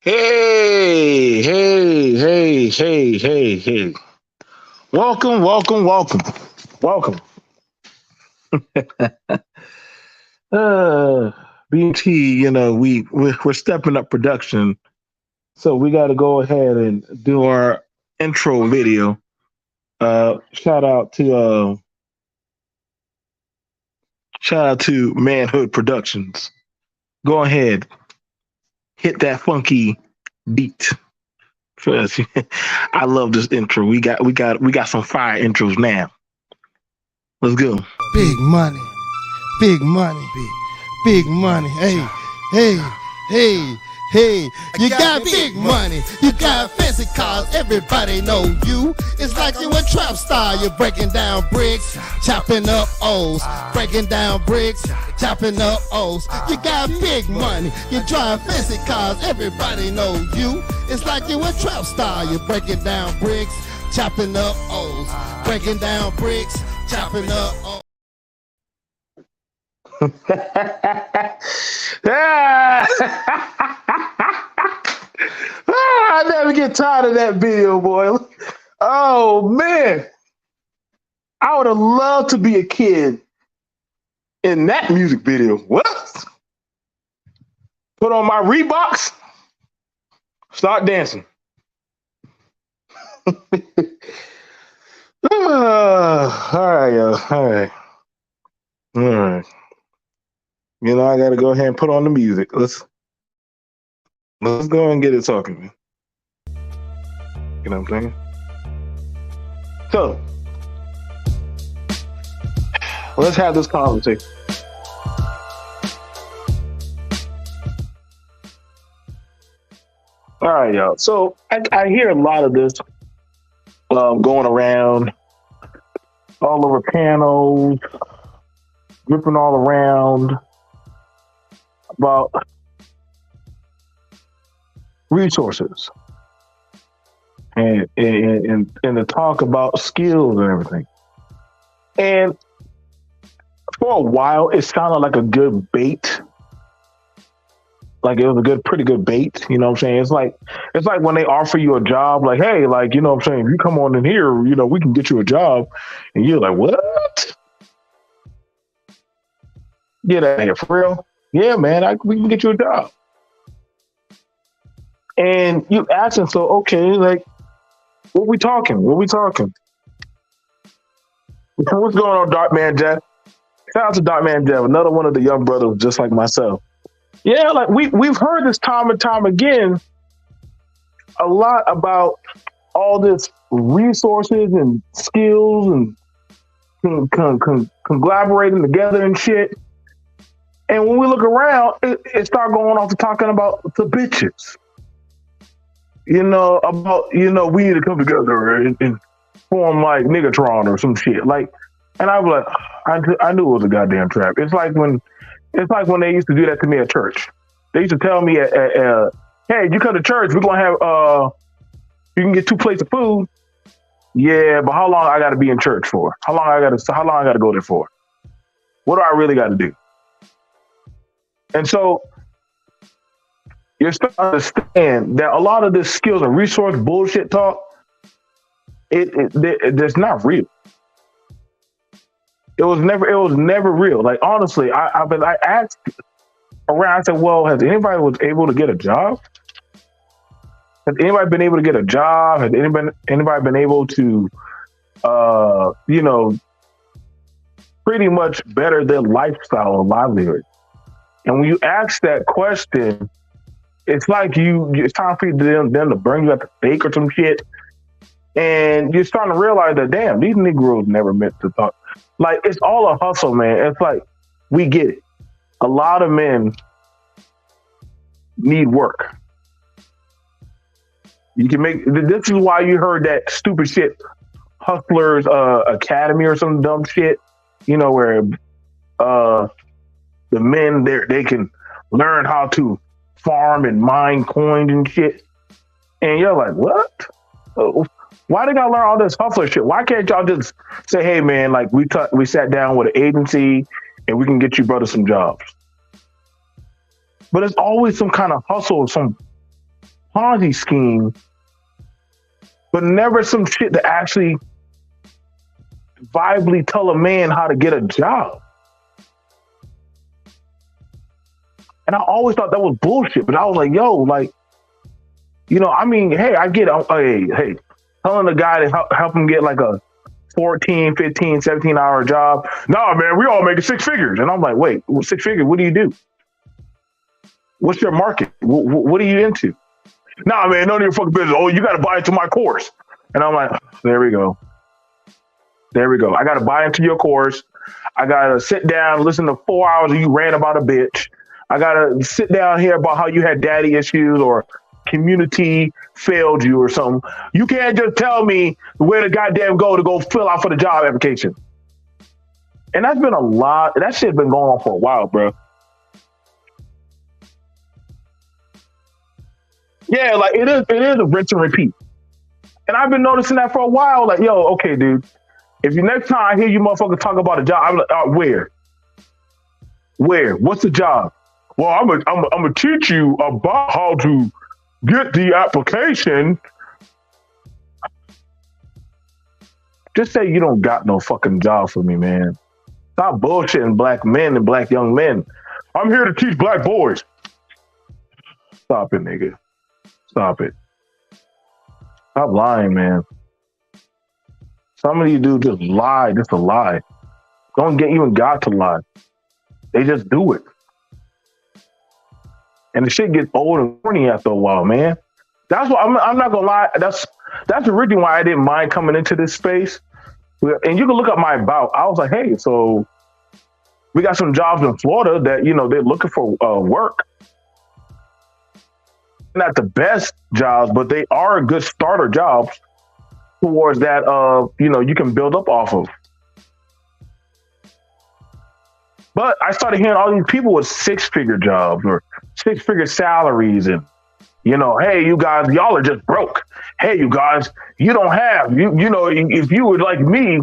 Hey, hey, hey, hey, hey, hey. Welcome, welcome, welcome, welcome. Uh, BT, we're stepping up production, so we got to go ahead and do our intro video. Shout out to Manhood Productions. Go ahead, hit that funky beat. Trust. I love this intro. We got some fire intros now. Let's go. Big money, big money, big money. Hey. You got big money, you got fancy cars, everybody know you. It's like you a trap star, you're breaking down bricks, chopping up O's, breaking down bricks, chopping up O's. You got big money, you drive fancy cars, everybody know you. It's like you a trap star, you're breaking down bricks, chopping up O's, breaking down bricks, chopping up O's. I never get tired of that video, boy. Oh man, I would have loved to be a kid in that music video. What? Put on my Reeboks, start dancing. All right, yo. All right. I got to go ahead and put on the music. Let's go and get it talking, man. You know what I'm saying? So, let's have this conversation. All right, y'all. So, I hear a lot of this going around all over panels, ripping all around about resources and the talk about skills and everything. And for a while, it sounded like a good bait. Like it was pretty good bait. You know what I'm saying? It's like when they offer you a job, like, hey, like, you know what I'm saying? If you come on in here, we can get you a job. And you're like, what? Get out of here, for real? Yeah, man, we can get you a job. And you asking, so, okay, like, what we talking? What's going on, Dark Man Jeff? Shout out to Dark Man Jeff, another one of the young brothers just like myself. Yeah, like we've heard this time and time again a lot about all this resources and skills and collaborating together and shit. And when we look around, it start going off to talking about the bitches. We need to come together and form like Niggatron or some shit. Like, and I was like, I knew it was a goddamn trap. It's like when they used to do that to me at church. They used to tell me, hey, you come to church, we're gonna have you can get 2 plates of food. Yeah, but how long I gotta be in church for? How long I gotta go there for? What do I really gotta do? And so you're starting to understand that a lot of this skills and resource bullshit talk, it's not real. It was never real. Like, honestly, I asked around, I said, well, has anybody was able to get a job? Has anybody been able to get a job? Has anybody been able to, pretty much better their lifestyle or livelihood? And when you ask that question, it's like it's time for them to bring you at the stake or some shit. And you're starting to realize that, damn, these Negros never meant to talk. Like, it's all a hustle, man. It's like, we get it. A lot of men need work. You can make, this is why you heard that stupid shit, Hustlers Academy or some dumb shit, where the men they can learn how to farm and mine coins and shit. And you're like, what? Why they gotta learn all this hustler shit? Why can't y'all just say, hey man, like we sat down with an agency and we can get you brothers some jobs? But it's always some kind of hustle, some Ponzi scheme, but never some shit to actually viably tell a man how to get a job. And I always thought that was bullshit, but I was like, yo, like, you know, I mean, hey, I get, hey, telling a guy to help him get like a 14, 15, 17-hour job. Nah, man, we all making six figures. And I'm like, wait, six figures? What do you do? What's your market? What are you into? Nah, man, none of your fucking business. Oh, you got to buy into my course. And I'm like, there we go. There we go. I got to buy into your course. I got to sit down, listen to 4 hours of you rant about a bitch. I got to sit down here about how you had daddy issues or community failed you or something. You can't just tell me where to goddamn go fill out for the job application. And that's been a lot. That shit's been going on for a while, bro. Yeah, like it is a rinse and repeat. And I've been noticing that for a while. Like, yo, okay, dude. If you next time I hear you motherfuckers talk about a job, I'm like, where? Where? What's the job? Well, I'm gonna teach you about how to get the application. Just say you don't got no fucking job for me, man. Stop bullshitting black men and black young men. I'm here to teach black boys. Stop it, nigga. Stop it. Stop lying, man. Some of you dudes just lie just to lie. Don't get even got to lie. They just do it. And the shit gets old and corny after a while, man. That's what I'm not gonna lie. That's the reason why I didn't mind coming into this space. And you can look up my about. I was like, hey, so we got some jobs in Florida that, you know, they're looking for work. Not the best jobs, but they are good starter jobs towards that, you know, you can build up off of. But I started hearing all these people with six-figure jobs or six-figure salaries and, you know, hey, you guys, y'all are just broke. Hey, you guys, you don't have, you know, if you were like me.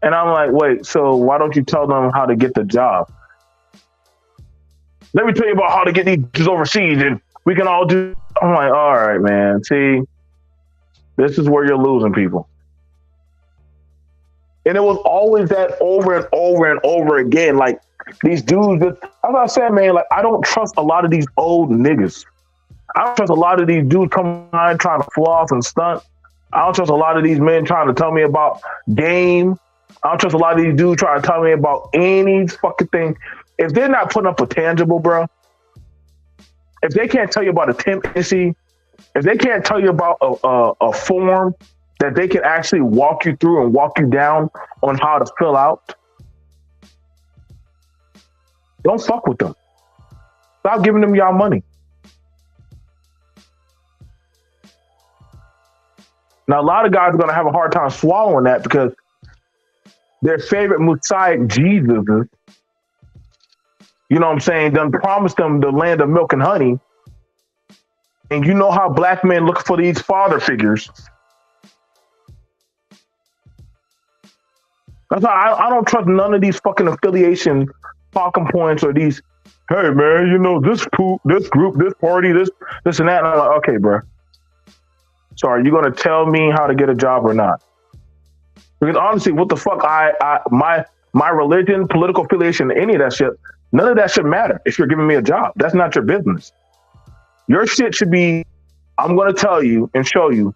And I'm like, wait, so why don't you tell them how to get the job? Let me tell you about how to get these overseas and we can all do. I'm like, all right, man. See, this is where you're losing people. And it was always that over and over and over again. Like these dudes, as I said, man, like I don't trust a lot of these old niggas. I don't trust a lot of these dudes coming on trying to floss and stunt. I don't trust a lot of these men trying to tell me about game. I don't trust a lot of these dudes trying to tell me about any fucking thing. If they're not putting up a tangible, bro, if they can't tell you about a tendency, if they can't tell you about a form that they can actually walk you through and walk you down on how to fill out, don't fuck with them. Stop giving them y'all money. Now, a lot of guys are going to have a hard time swallowing that because their favorite Messiah, Jesus, you know what I'm saying, done promised them the land of milk and honey. And you know how black men look for these father figures. That's why I don't trust none of these fucking affiliation talking points or these, hey man, you know, this group, this party, this and that. And I'm like, okay, bro. So are you going to tell me how to get a job or not? Because honestly, what the fuck, my religion, political affiliation, any of that shit, none of that should matter if you're giving me a job. That's not your business. Your shit should be, I'm going to tell you and show you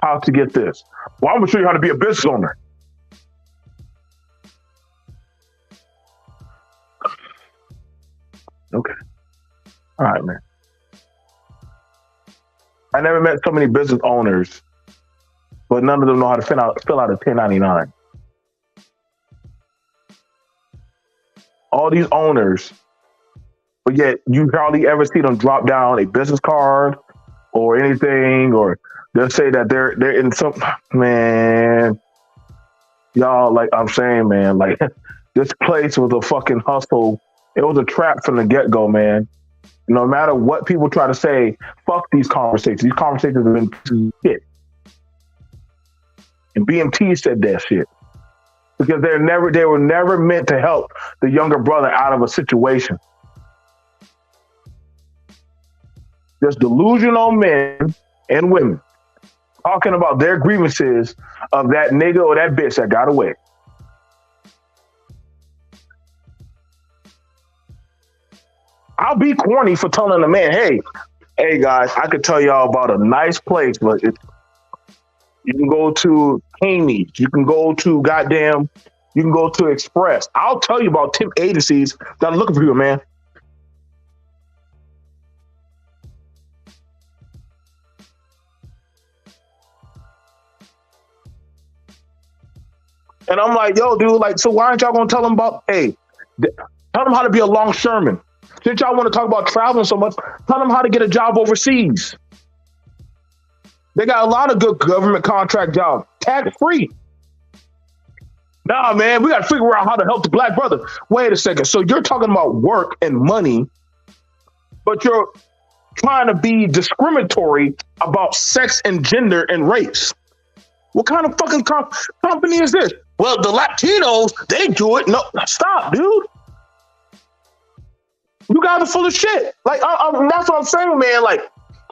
how to get this. Well, I'm going to show you how to be a business owner. Okay. All right, man. I never met so many business owners, but none of them know how to fill out a 1099. All these owners, but yet you hardly ever see them drop down a business card or anything, or they'll say that they're in some, man, y'all, like I'm saying, man, like this place was a fucking hustle. It was a trap from the get-go, man. No matter what people try to say, fuck these conversations. These conversations have been shit. And BMT said that shit. Because they were never meant to help the younger brother out of a situation. Just delusional men and women talking about their grievances of that nigga or that bitch that got away. I'll be corny for telling a man, hey guys, I could tell y'all about a nice place, but you can go to Amy's, you can go to Express. I'll tell you about temp agencies that are looking for you, man. And I'm like, yo, dude, like, so why aren't y'all gonna tell them about, tell them how to be a longshoreman. Since y'all want to talk about traveling so much, tell them how to get a job overseas. They got a lot of good government contract jobs, tax free. Nah, man, we got to figure out how to help the black brother. Wait a second. So you're talking about work and money, but you're trying to be discriminatory about sex and gender and race. What kind of fucking company is this? Well, the Latinos, they do it. No, stop, dude. You guys are full of shit. Like, that's what I'm saying, man. Like,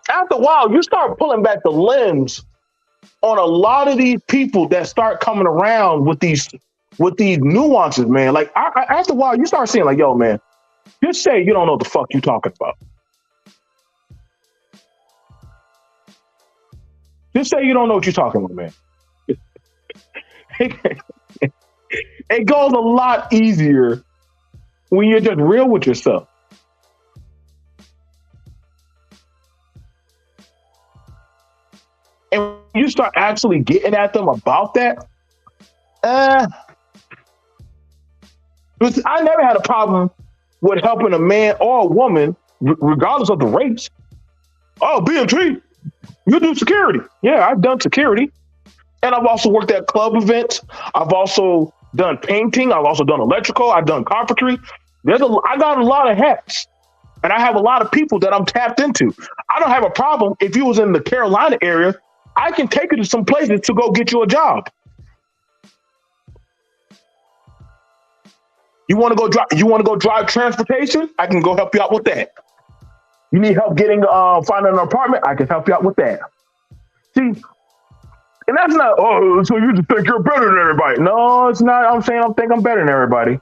after a while, you start pulling back the lens on a lot of these people that start coming around with these nuances, man. Like, after a while, you start seeing, like, yo, man, just say you don't know what the fuck you talking about. Just say you don't know what you're talking about, man. It goes a lot easier when you're just real with yourself. And when you start actually getting at them about that, I never had a problem with helping a man or a woman, regardless of the race. Oh, BMT, you do security. Yeah, I've done security. And I've also worked at club events. I've also done painting. I've also done electrical. I've done carpentry. I got a lot of hats. And I have a lot of people that I'm tapped into. I don't have a problem if you was in the Carolina area. I can take you to some places to go get you a job. You want to go drive transportation? I can go help you out with that. You need help finding an apartment? I can help you out with that. See, and that's not, so you just think you're better than everybody. No, it's not. I'm saying I think I'm better than everybody.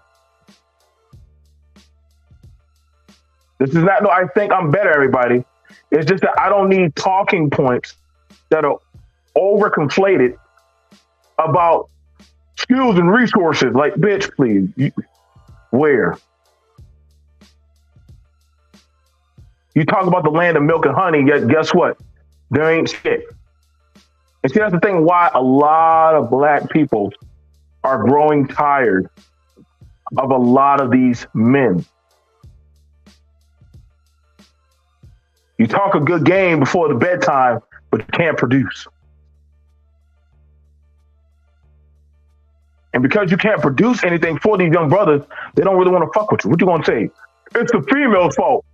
This is not, no, I think I'm better than everybody. It's just that I don't need talking points that are over conflated about skills and resources. Like, bitch, please. Where? You talk about the land of milk and honey, yet guess what? There ain't shit. And see, that's the thing why a lot of black people are growing tired of a lot of these men. You talk a good game before the bedtime, but you can't produce. And because you can't produce anything for these young brothers, they don't really want to fuck with you. What you gonna say? It's the female's fault.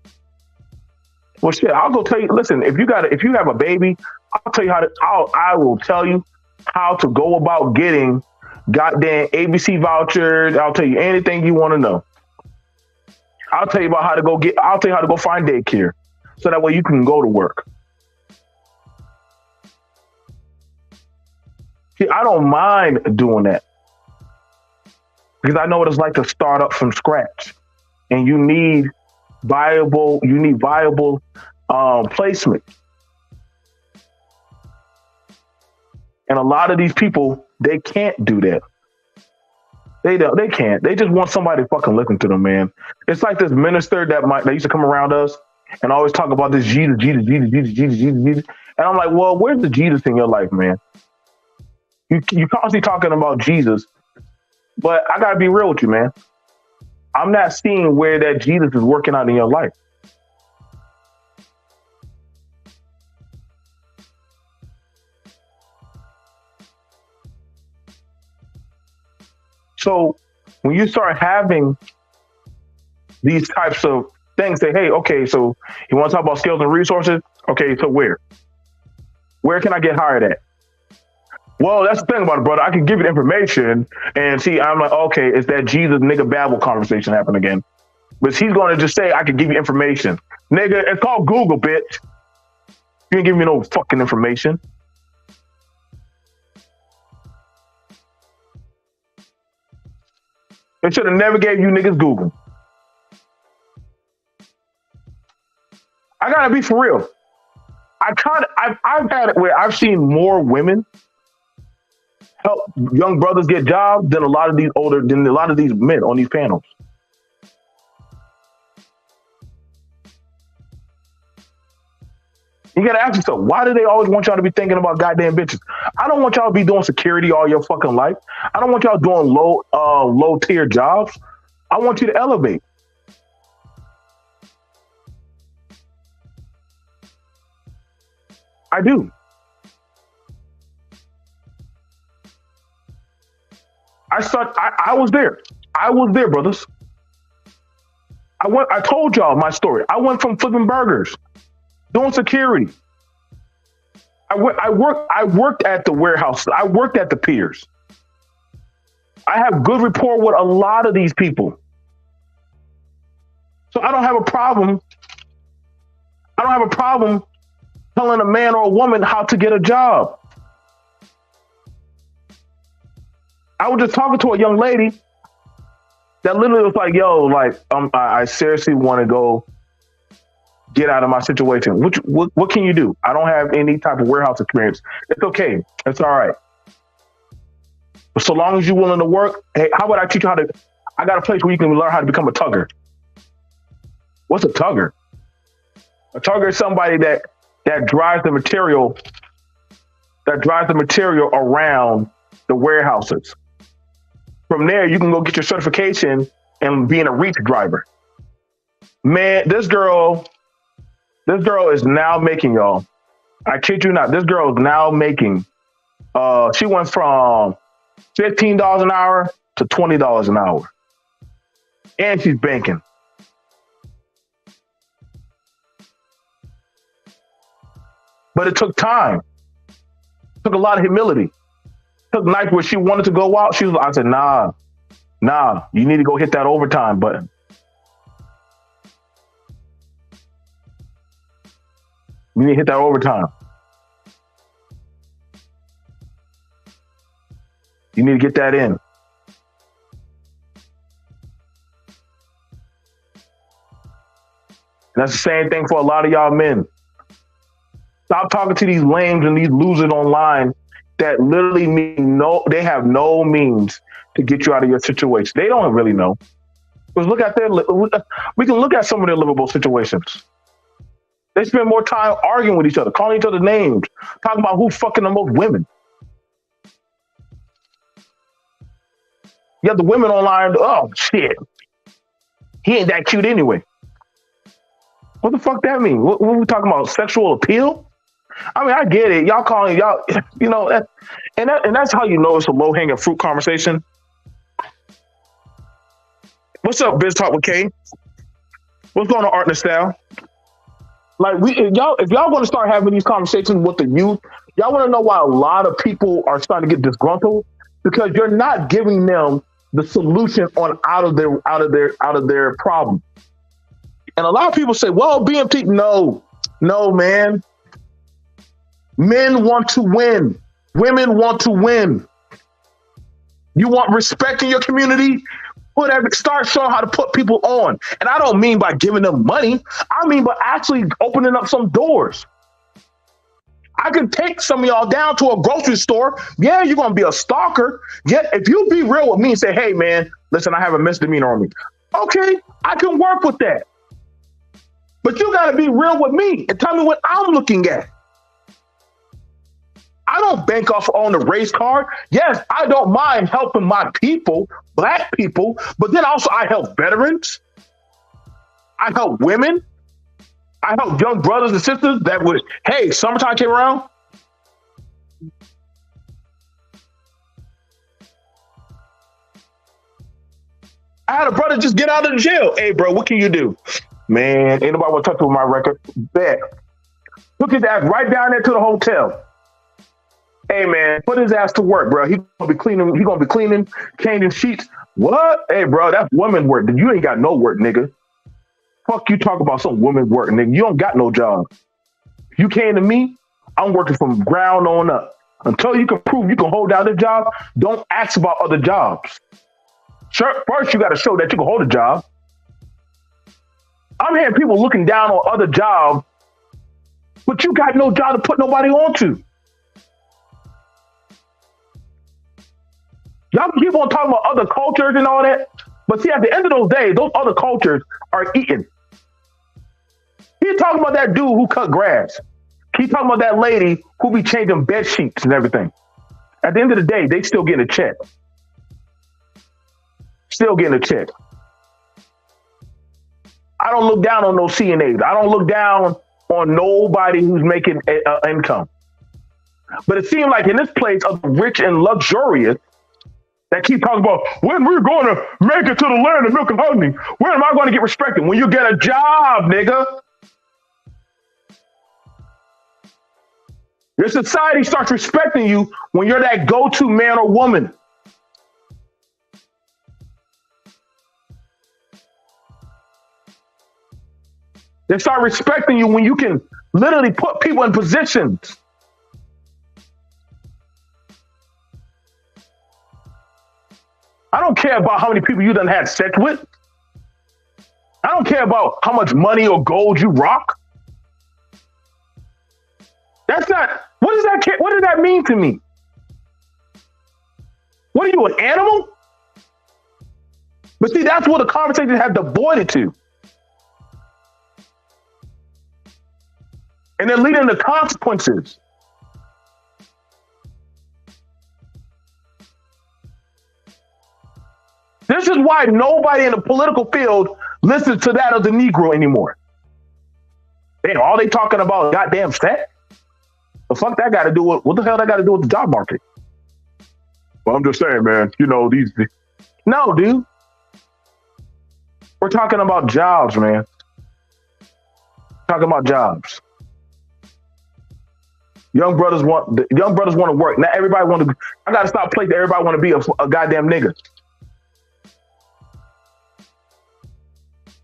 Well, shit, I'll go tell you. Listen, if you have a baby, I'll tell you I will tell you how to go about getting goddamn ABC vouchers. I'll tell you anything you want to know. I'll tell you about how to go find daycare, so that way you can go to work. See, I don't mind doing that because I know what it's like to start up from scratch, and you need viable placement. And a lot of these people, they can't do that. They can't. They just want somebody to fucking listen to them, man. It's like this minister that used to come around us and always talk about this Jesus. And I'm like, well, where's the Jesus in your life, man? You constantly talking about Jesus, but I gotta be real with you, man. I'm not seeing where that Jesus is working out in your life. So when you start having these types of things, say, hey, okay, so you want to talk about skills and resources? Okay, so where? Where can I get hired at? Well, that's the thing about it, brother. I can give you the information and see, I'm like, okay, it's that Jesus nigga babble conversation happening again. But he's going to just say, I can give you information. Nigga, it's called Google, bitch. You ain't giving me no fucking information. They should have never gave you niggas Google. I gotta be for real. I've had it where I've seen more women help young brothers get jobs than a lot of these men on these panels. You gotta ask yourself, why do they always want y'all to be thinking about goddamn bitches? I don't want y'all to be doing security all your fucking life. I don't want y'all doing low tier jobs. I want you to elevate. I do. I was there. I was there, brothers. I told y'all my story. I went from flipping burgers, doing security. I worked at the warehouse. I worked at the piers. I have good rapport with a lot of these people. So I don't have a problem. I don't have a problem telling a man or a woman how to get a job. I was just talking to a young lady that literally was like, yo, like, I seriously want to go get out of my situation. What can you do? I don't have any type of warehouse experience. It's okay. It's all right. But so long as you're willing to work, hey, how about I teach you how to, I got a place where you can learn how to become a tugger. What's a tugger? A tugger is somebody that drives the material around the warehouses. From there, you can go get your certification and being a reach driver. Man, this girl is now making, y'all, I kid you not, this girl is now making, she went from $15 an hour to $20 an hour. And she's banking. But it took time. It took a lot of humility. It took nights where she wanted to go out. I said, nah, you need to go hit that overtime button. You need to hit that overtime. You need to get that in. And that's the same thing for a lot of y'all men. Stop talking to these lames and these losers online that literally they have no means to get you out of your situation. They don't really know. Because we can look at some of their livable situations. They spend more time arguing with each other, calling each other names, talking about who's fucking the most women. You have the women online, oh shit, he ain't that cute anyway. What the fuck that mean? What are we talking about? Sexual appeal? I mean, I get it. Y'all calling y'all, you know, and that's how you know it's a low hanging fruit conversation. What's up, Biz Talk with K? What's going on, Art and Style? Like if y'all want to start having these conversations with the youth, y'all want to know why a lot of people are starting to get disgruntled, because you're not giving them the solution out of their problem. And a lot of people say, "Well, BMT, no, man. Men want to win. Women want to win. You want respect in your community? Start showing how to put people on. And I don't mean by giving them money. I mean by actually opening up some doors. I can take some of y'all down to a grocery store. Yeah, you're going to be a stalker. Yeah, if you be real with me and say, hey, man, listen, I have a misdemeanor on me. Okay, I can work with that. But you got to be real with me and tell me what I'm looking at. I don't bank off on the race card. Yes, I don't mind helping my people, Black people, but then also I help veterans. I help women. I help young brothers and sisters that would, hey, summertime came around. I had a brother just get out of the jail. Hey, bro, what can you do? Man, ain't nobody want to touch with my record. Bet. Took his ass right down there to the hotel. Hey, man, put his ass to work, bro. He gonna be cleaning, changing sheets. What? Hey, bro, that's woman work. You ain't got no work, nigga. Fuck you talk about some woman work, nigga. You don't got no job. You came to me, I'm working from ground on up. Until you can prove you can hold down the job, don't ask about other jobs. Sure, first, you got to show that you can hold a job. I'm hearing people looking down on other jobs, but you got no job to put nobody onto. Y'all keep on talking about other cultures and all that, but see, at the end of those days, those other cultures are eating. He's talking about that dude who cut grass. He's talking about that lady who be changing bed sheets and everything. At the end of the day, they still getting a check. Still getting a check. I don't look down on no CNAs. I don't look down on nobody who's making income. But it seems like in this place of rich and luxurious, that keep talking about when we're going to make it to the land of milk and honey, when am I going to get respected? When you get a job, nigga. Your society starts respecting you when you're that go-to man or woman. They start respecting you when you can literally put people in positions. I don't care about how many people you done had sex with. I don't care about how much money or gold you rock. That's not, what does that mean to me? What are you, an animal? But see, that's what the conversation has devoided to. And then leading to consequences. This is why nobody in the political field listens to that of the Negro anymore. All they talking about is goddamn sex. The fuck that got to do with, what the hell that got to do with the job market? Well, I'm just saying, man, you know, no, dude. We're talking about jobs, man. Talking about jobs. Young brothers want to work. Not everybody want to. I got to stop placing everybody want to be a goddamn nigga.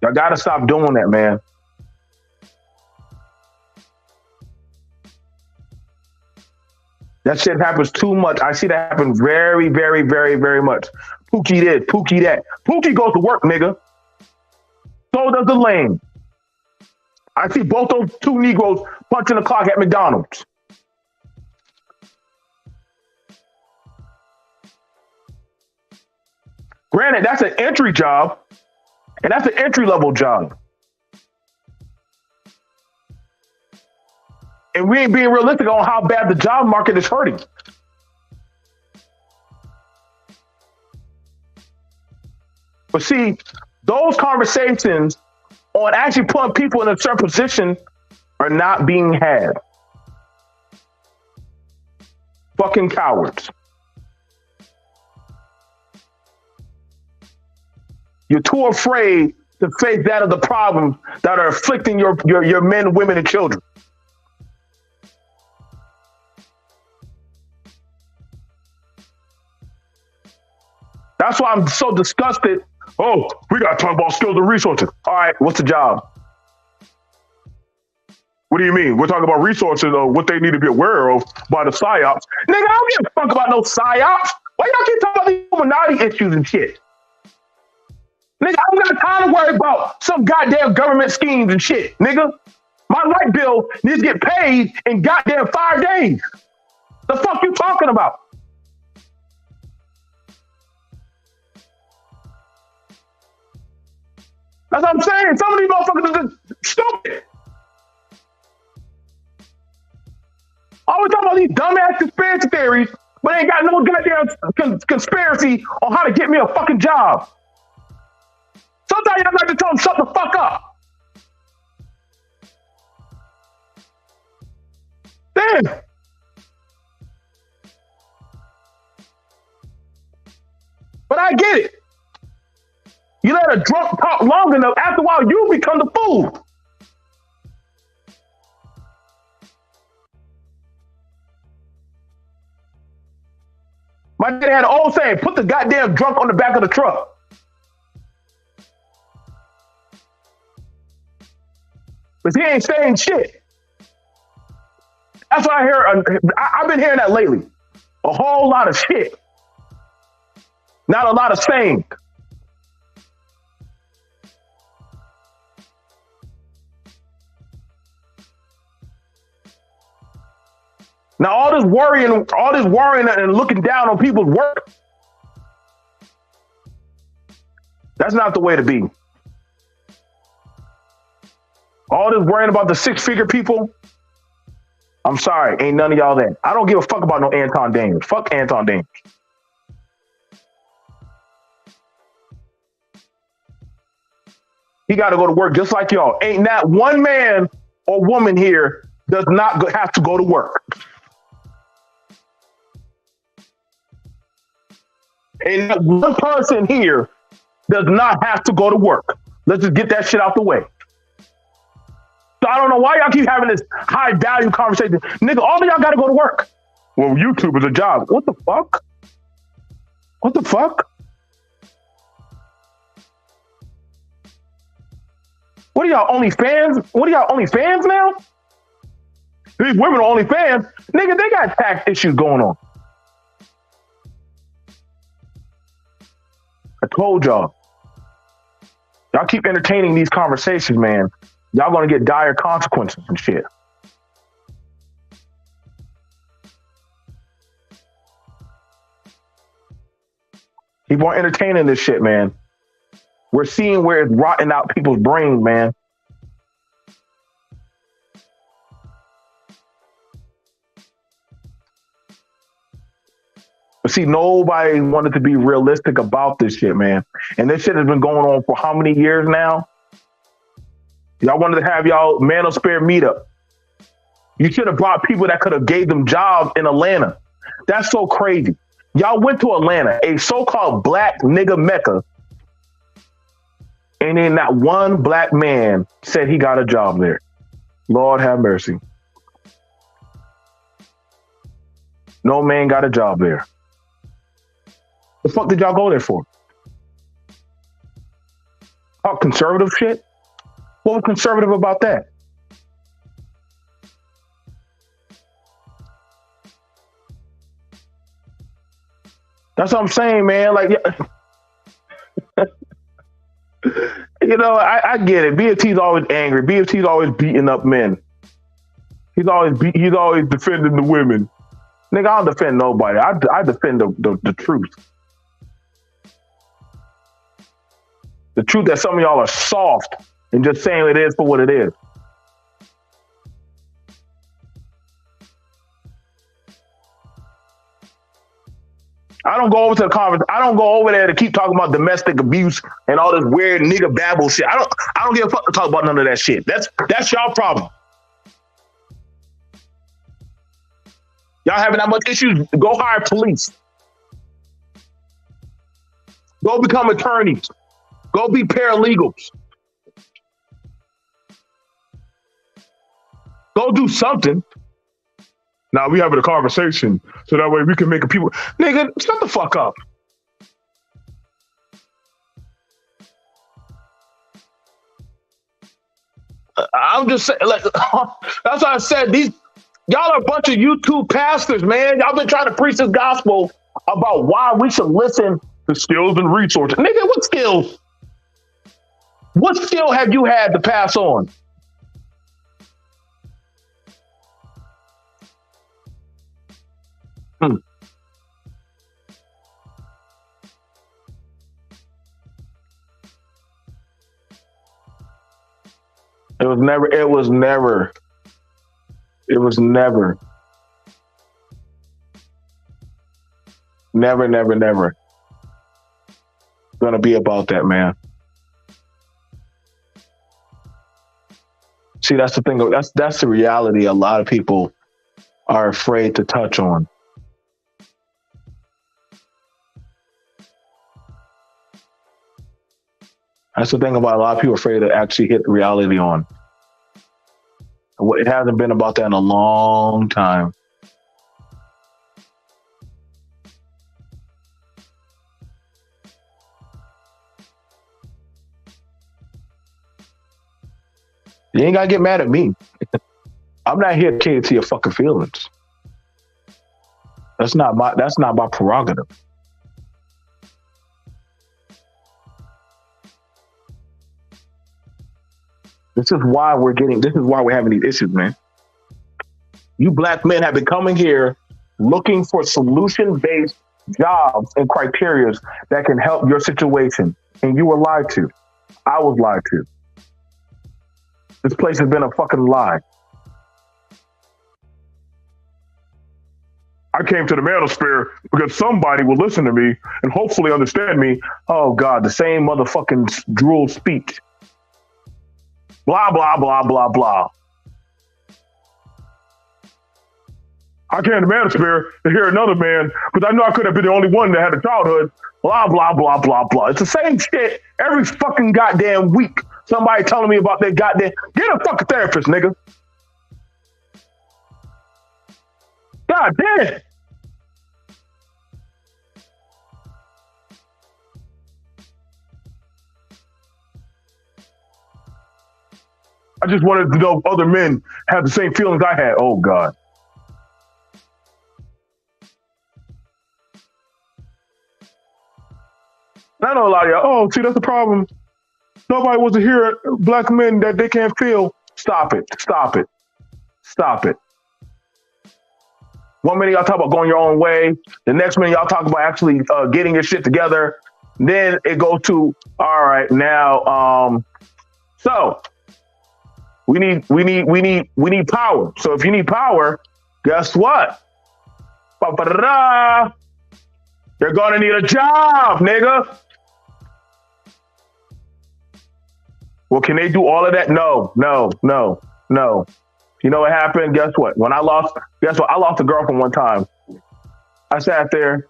Y'all got to stop doing that, man. That shit happens too much. I see that happen very, very, very, very much. Pookie this, Pookie that. Pookie goes to work, nigga. So does the lame. I see both those two Negroes punching the clock at McDonald's. Granted, that's an entry job, and that's an entry-level job. And we ain't being realistic on how bad the job market is hurting. But see, those conversations on actually putting people in a certain position are not being had. Fucking cowards. You're too afraid to face that of the problems that are afflicting your men, women, and children. That's why I'm so disgusted. Oh, we got to talk about skills and resources. All right, what's the job? What do you mean? We're talking about resources or what they need to be aware of by the PSYOPs. Nigga, I don't give a fuck about no PSYOPs. Why y'all keep talking about these Illuminati issues and shit? Nigga, I don't got time to worry about some goddamn government schemes and shit, nigga. My light bill needs to get paid in goddamn 5 days. The fuck you talking about? That's what I'm saying. Some of these motherfuckers are just stupid. Always talking about these dumbass conspiracy theories, but they ain't got no goddamn conspiracy on how to get me a fucking job. Sometimes y'all got to tell them shut the fuck up. Damn. But I get it. You let a drunk talk long enough, after a while, you become the fool. My dad had an old saying, put the goddamn drunk on the back of the truck. But he ain't saying shit. That's what I hear. I've been hearing that lately. A whole lot of shit. Not a lot of saying. Now all this worrying and looking down on people's work, that's not the way to be. All this worrying about the 6-figure people, I'm sorry, ain't none of y'all that. I don't give a fuck about no Anton Daniels. Fuck Anton Daniels. He got to go to work just like y'all. Ain't not one man or woman here does not have to go to work. Ain't not one person here does not have to go to work. Let's just get that shit out the way. So I don't know why y'all keep having this high value conversation. Nigga, all of y'all got to go to work. Well, YouTube is a job. What the fuck? What the fuck? What are y'all OnlyFans? What are y'all OnlyFans now? These women are OnlyFans. Nigga, they got tax issues going on. I told y'all. Y'all keep entertaining these conversations, man. Y'all gonna get dire consequences and shit. Keep on entertaining this shit, man. We're seeing where it's rotting out people's brains, man. But see, nobody wanted to be realistic about this shit, man. And this shit has been going on for how many years now? Y'all wanted to have y'all Manosphere meetup. You should have brought people that could have gave them jobs in Atlanta. That's so crazy. Y'all went to Atlanta, a so-called black nigga mecca, and then not one black man said he got a job there. Lord have mercy. No man got a job there. The fuck did y'all go there for? Talk conservative shit? What was conservative about that? That's what I'm saying, man. Like, you know, I get it. BFT's always angry. BFT's always beating up men. He's always defending the women. Nigga, I don't defend nobody. I defend the truth. The truth that some of y'all are soft and just saying it is for what it is. I don't go over to the conference. I don't go over there to keep talking about domestic abuse and all this weird nigga babble shit. I don't give a fuck to talk about none of that shit. That's y'all problem. Y'all having that much issues? Go hire police. Go become attorneys. Go be paralegals. Go do something. Now we having a conversation so that way we can make a people. Nigga, shut the fuck up. I'm just saying, like, that's why I said y'all are a bunch of YouTube pastors, man. Y'all been trying to preach this gospel about why we should listen to skills and resources. Nigga, what skills? What skill have you had to pass on? It was never gonna be about that, man. See, that's the thing. That's the reality a lot of people are afraid to touch on. That's the thing about a lot of people afraid to actually hit the reality on. It hasn't been about that in a long time. You ain't gotta get mad at me. I'm not here to cater to your fucking feelings. That's not my prerogative. This is why we're having these issues, man. You black men have been coming here looking for solution-based jobs and criteria that can help your situation. And you were lied to. I was lied to. This place has been a fucking lie. I came to the manosphere because somebody will listen to me and hopefully understand me. Oh God, the same motherfucking drool speech. Blah, blah, blah, blah, blah. I came to the manosphere to hear another man because I know I could have been the only one that had a childhood. Blah, blah, blah, blah, blah. It's the same shit every fucking goddamn week. Somebody telling me about their goddamn... Get a fucking therapist, nigga. God damn. I just wanted to know if other men have the same feelings I had. Oh, God. I know a lot of y'all, oh, see, that's the problem. Nobody wants to hear black men that they can't feel. Stop it. Stop it. Stop it. One minute y'all talk about going your own way. The next minute y'all talk about actually getting your shit together. Then it goes to, all right, now, so we need power. So if you need power, guess what? Ba-ba-da-da. You're gonna need a job, nigga. Well, can they do all of that? No. You know what happened? Guess what? I lost a girlfriend one time. I sat there.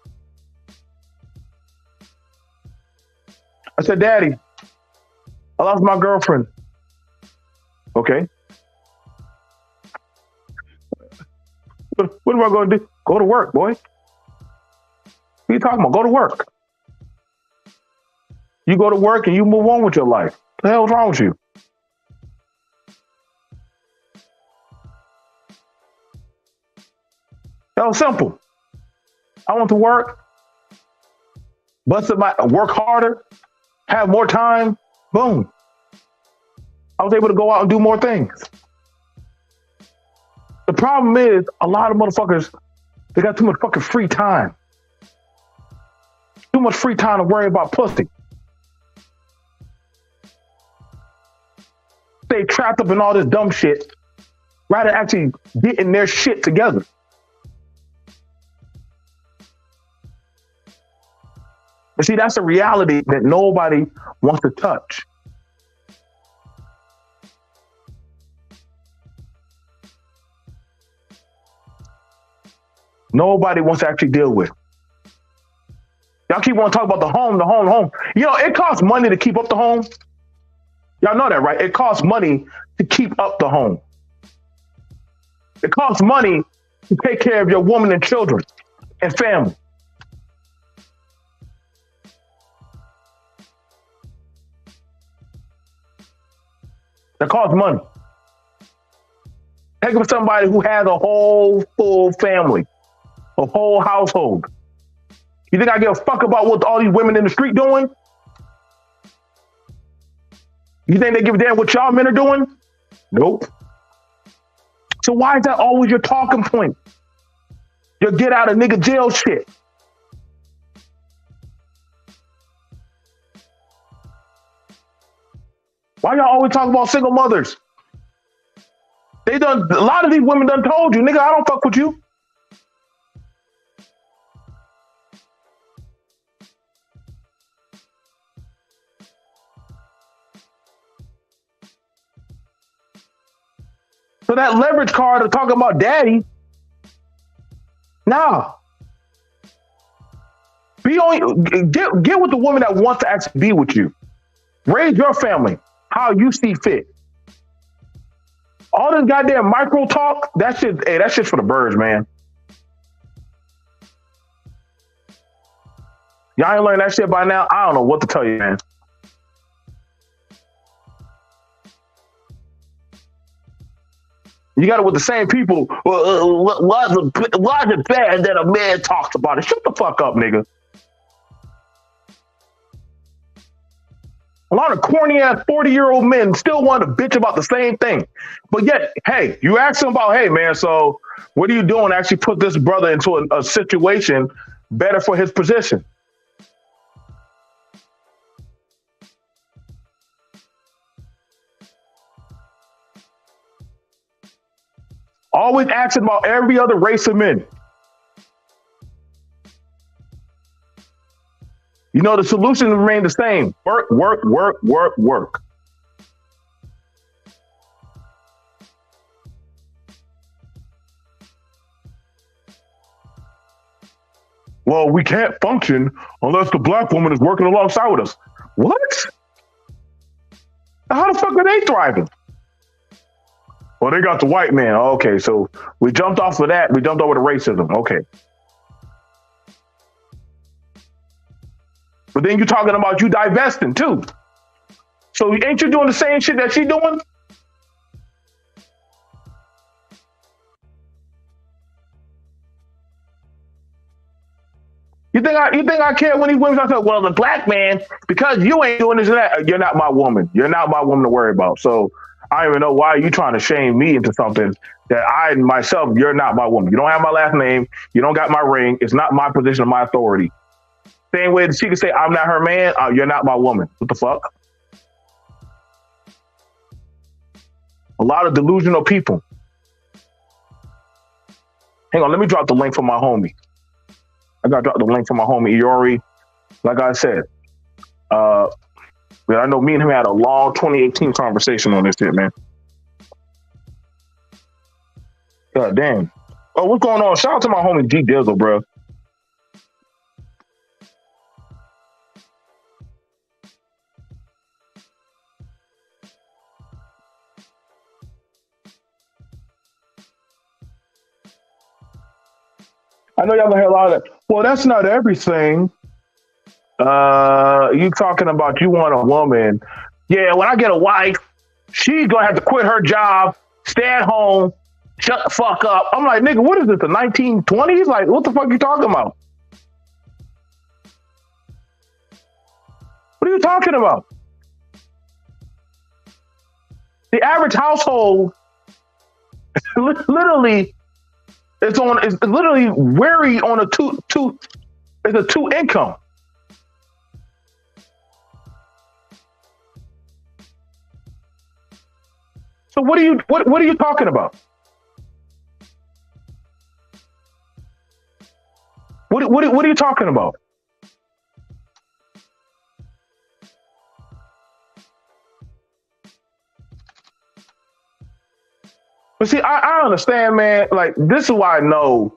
I said, Daddy, I lost my girlfriend. Okay. What am I going to do? Go to work, boy. What are you talking about? Go to work. You go to work and you move on with your life. What the hell's wrong with you? That was simple. I went to work, work harder, have more time. Boom. I was able to go out and do more things. The problem is a lot of motherfuckers, they got too much fucking free time. Too much free time to worry about pussy. They trapped up in all this dumb shit rather than actually getting their shit together. But see, that's a reality that nobody wants to touch. Nobody wants to actually deal with. Y'all keep wanting to talk about the home. You know, it costs money to keep up the home. Y'all know that, right? It costs money to keep up the home. It costs money to take care of your woman and children and family. That costs money. Think of somebody who has a whole full family, a whole household. You think I give a fuck about what all these women in the street doing? You think they give a damn what y'all men are doing? Nope. So why is that always your talking point? Your get out of nigga jail shit. Why y'all always talk about single mothers? A lot of these women done told you, nigga, I don't fuck with you. So that leverage card of talking about daddy, nah. Get with the woman that wants to actually be with you. Raise your family how you see fit. All this goddamn micro talk, that shit's for the birds, man. Y'all ain't learned that shit by now? I don't know what to tell you, man. You got it with the same people. Why is it bad that a man talks about it? Shut the fuck up, nigga. A lot of corny ass 40-year-old men still want to bitch about the same thing. But yet, hey, you ask them about, hey, man, so what are you doing to actually put this brother into a situation better for his position? Always asking about every other race of men. You know, the solution remain the same. Work, work, work, work, work. Well, we can't function unless the black woman is working alongside with us. What? How the fuck are they thriving? Well, they got the white man. Okay, so we jumped off of that. We jumped over to racism. Okay. But then you're talking about you divesting too. So ain't you doing the same shit that she doing? You think I care when these women say, well, the black man, because you ain't doing this and that, you're not my woman. You're not my woman to worry about. So I don't even know why you trying to shame me into something that I myself, you're not my woman. You don't have my last name. You don't got my ring. It's not my position of my authority. Same way that she can say, I'm not her man. You're not my woman. What the fuck? A lot of delusional people. Hang on, let me drop the link for my homie. I got to drop the link for my homie Iori. Like I said, I know me and him had a long 2018 conversation on this shit, man. God damn. Oh, what's going on? Shout out to my homie G Dizzle, bro. I know y'all gonna hear a lot of that. Well, that's not everything. You talking about you want a woman. Yeah, when I get a wife, she's gonna have to quit her job, stay at home, shut the fuck up. I'm like, nigga, what is this, the 1920s? Like, what the fuck you talking about? What are you talking about? The average household literally it's literally weary on a two income. So what are you talking about? What are you talking about? But see, I understand, man. Like, this is why I know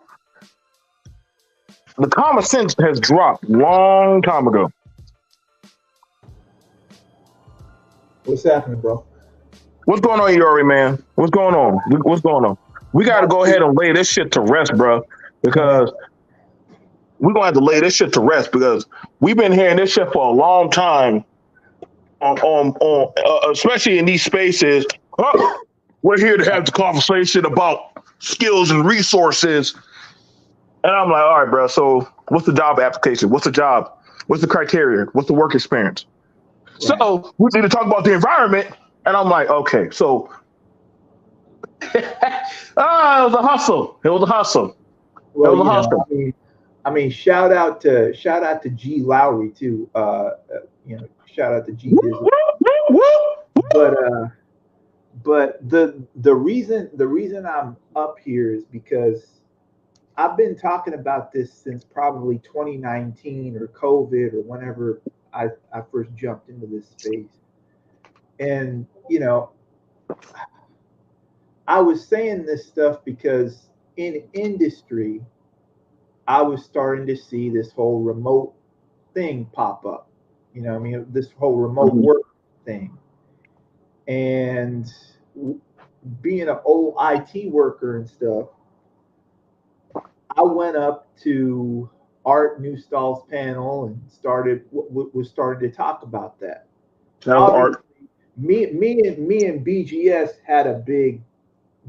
the common sense has dropped long time ago. What's happening, bro? What's going on, Yuri, man? What's going on? What's going on? We got to go ahead and lay this shit to rest, bro, because we're going to have to lay this shit to rest because we've been hearing this shit for a long time on especially in these spaces. We're here to have the conversation about skills and resources. And I'm like, all right, bro, so what's the job application? What's the job? What's the criteria? What's the work experience? Right. So we need to talk about the environment. And I'm like, okay, so it was a hustle. It was a hustle. Well, it was a hustle. I mean, shout out to G Lowry too. Shout out to G Dizzle. But the reason I'm up here is because I've been talking about this since probably 2019 or COVID or whenever I first jumped into this space. And, I was saying this stuff because in industry, I was starting to see this whole remote thing pop up. This whole remote work thing. And being an old IT worker and stuff, I went up to Art Newstall's panel and started to talk about that. Art. Me and BGS had a big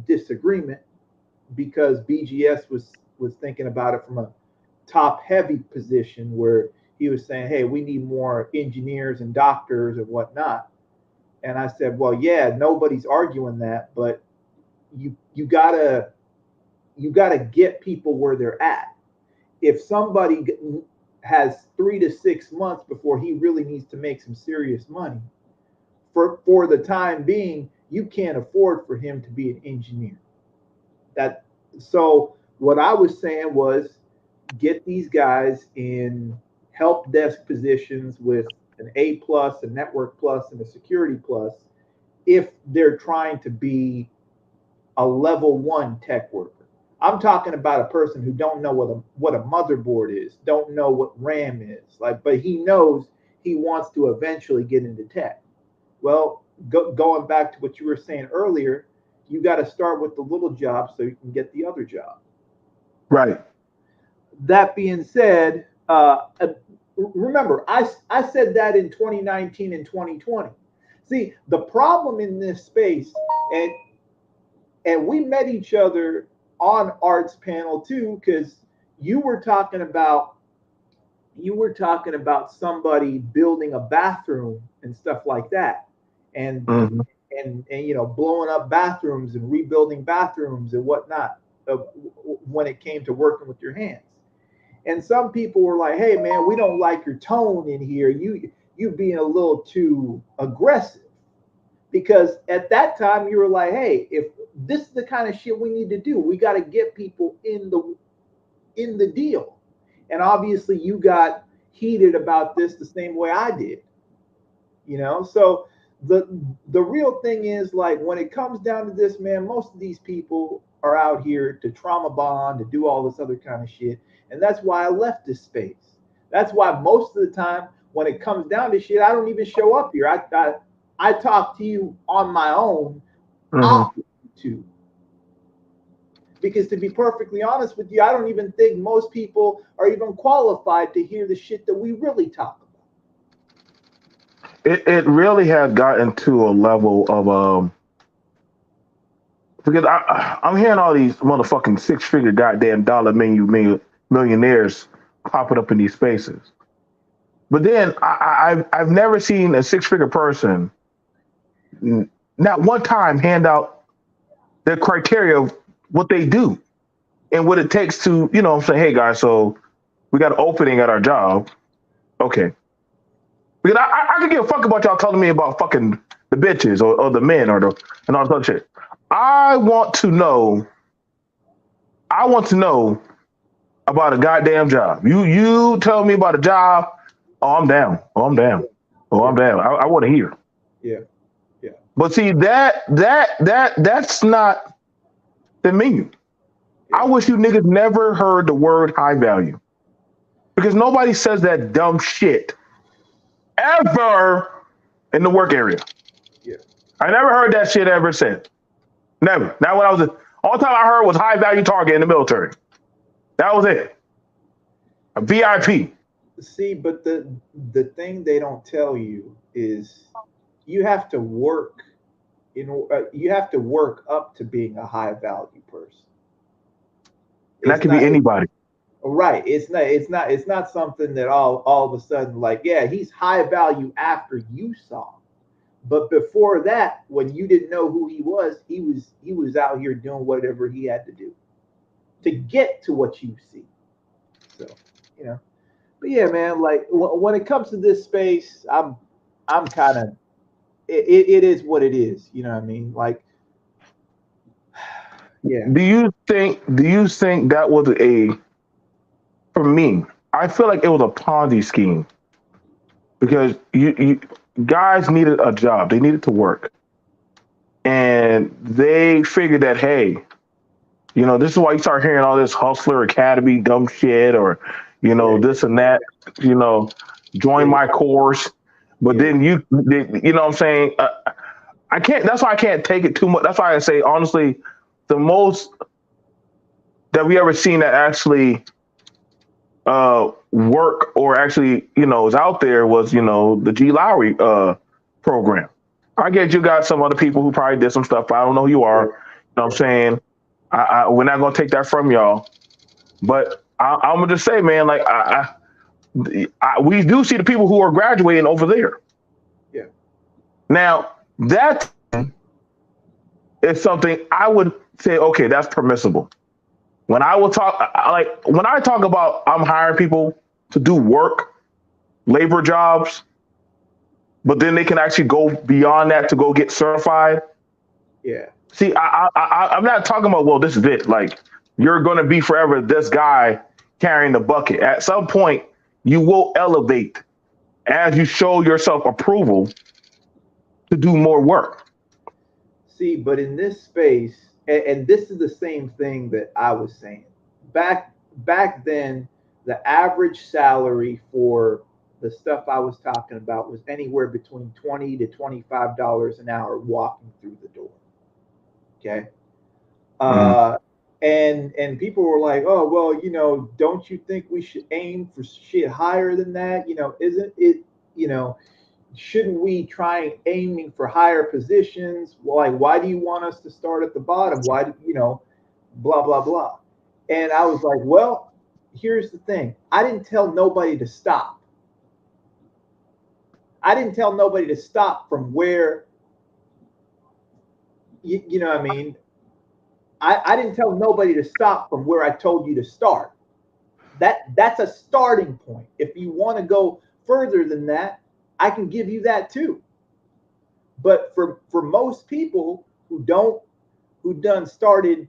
disagreement because BGS was thinking about it from a top heavy position where he was saying, hey, we need more engineers and doctors and whatnot. And I said, well, yeah, nobody's arguing that, but you gotta get people where they're at. If somebody has 3 to 6 months before he really needs to make some serious money, for the time being, you can't afford for him to be an engineer. So what I was saying was get these guys in help desk positions with an A plus, a network plus, and a security plus if they're trying to be a level 1 tech worker. I'm talking about a person who don't know what a motherboard is, don't know what RAM is, but he knows he wants to eventually get into tech. Well, going back to what you were saying earlier, you got to start with the little job so you can get the other job. Right. That being said, remember, I said that in 2019 and 2020. See, the problem in this space, and we met each other on Art's panel too, because you were talking about somebody building a bathroom and stuff like that, and and blowing up bathrooms and rebuilding bathrooms and whatnot when it came to working with your hands. And some people were like, hey man, we don't like your tone in here, you being a little too aggressive. Because at that time you were like, hey, if this is the kind of shit we need to do, we got to get people in the deal. And obviously you got heated about this the same way I did. So the real thing is, like, when it comes down to this, man, most of these people are out here to trauma bond, to do all this other kind of shit. And that's why I left this space. That's why most of the time when it comes down to shit, I don't even show up here. I talk to you on my own off YouTube. Because to be perfectly honest with you, I don't even think most people are even qualified to hear the shit that we really talk about. It really has gotten to a level of because I'm hearing all these motherfucking 6-figure goddamn dollar millionaires popping up in these spaces. But then I've never seen a 6-figure person not one time hand out the criteria of what they do and what it takes to, I'm saying, hey guys, so we got an opening at our job. Okay. Because I could give a fuck about y'all telling me about fucking the bitches or the men and all this other shit. I want to know about a goddamn job. You tell me about a job. Oh, I'm down. Oh, I'm down. I want to hear. Yeah. But see, that's not the menu. I wish you niggas never heard the word high value, because nobody says that dumb shit ever in the work area. Yeah. I never heard that shit ever said. Never. Now, when all the time I heard was high value target in the military. That was it. A VIP. See, but the thing they don't tell you is you have to work. You have to work up to being a high value person. And that could be anybody. Right. It's not something that all of a sudden, like, yeah, he's high value after you saw. But before that, when you didn't know who he was out here doing whatever he had to do to get to what you see. So, but yeah, man, like when it comes to this space, I'm kind of, it is what it is. You know what I mean? Like, yeah. Do you think that was for me, I feel like it was a Ponzi scheme, because you guys needed a job. They needed to work. And they figured that, hey, this is why you start hearing all this Hustler Academy dumb shit, or, this and that, join my course. But then you know what I'm saying? That's why I can't take it too much. That's why I say, honestly, the most that we ever seen that actually work or actually, is out there was, the G. Lowry program. I guess you got some other people who probably did some stuff, but I don't know who you are. know what I'm saying? We're not gonna take that from y'all. But I'm gonna just say, man, like we do see the people who are graduating over there. Yeah. Now that is something I would say, okay, that's permissible. When I will talk, like when I talk about I'm hiring people to do work, labor jobs, but then they can actually go beyond that to go get certified. Yeah. See, I'm not talking about, well, this is it. Like you're going to be forever this guy carrying the bucket. At some point, you will elevate as you show yourself approval to do more work. See, but in this space, and this is the same thing that I was saying back then. The average salary for the stuff I was talking about was anywhere between $20 to $25 an hour walking through the door. Okay. Mhm. Uh, and people were like, oh well, don't you think we should aim for shit higher than that? Isn't it? Shouldn't we try aiming for higher positions? Like, why do you want us to start at the bottom? Why do blah blah blah? And I was like, well, here's the thing. I didn't tell nobody to stop. I didn't tell nobody to stop from where you know what I mean. I didn't tell nobody to stop from where I told you to start. That's a starting point. If you want to go further than that, I can give you that too. But for most people who done started,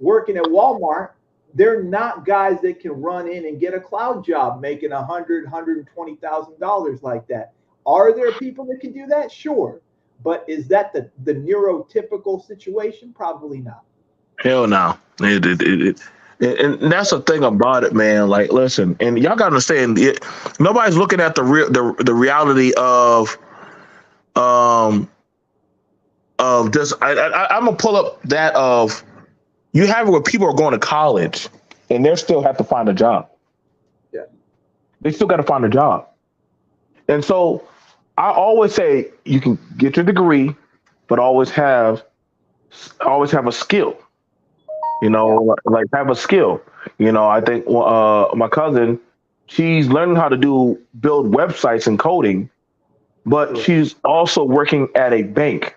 working at Walmart, they're not guys that can run in and get a cloud job making $120,000 like that. Are there people that can do that? Sure. But is that the neurotypical situation? Probably not. Hell no. And that's the thing about it, man. Like, listen, and y'all gotta understand, nobody's looking at the reality um of this. I'm gonna pull up that of you have it where people are going to college and they still have to find a job. Yeah. They still got to find a job, and so I always say you can get your degree, but always have a skill. Yeah. Like have a skill. I think my cousin, she's learning how to build websites and coding, but Sure. she's also working at a bank.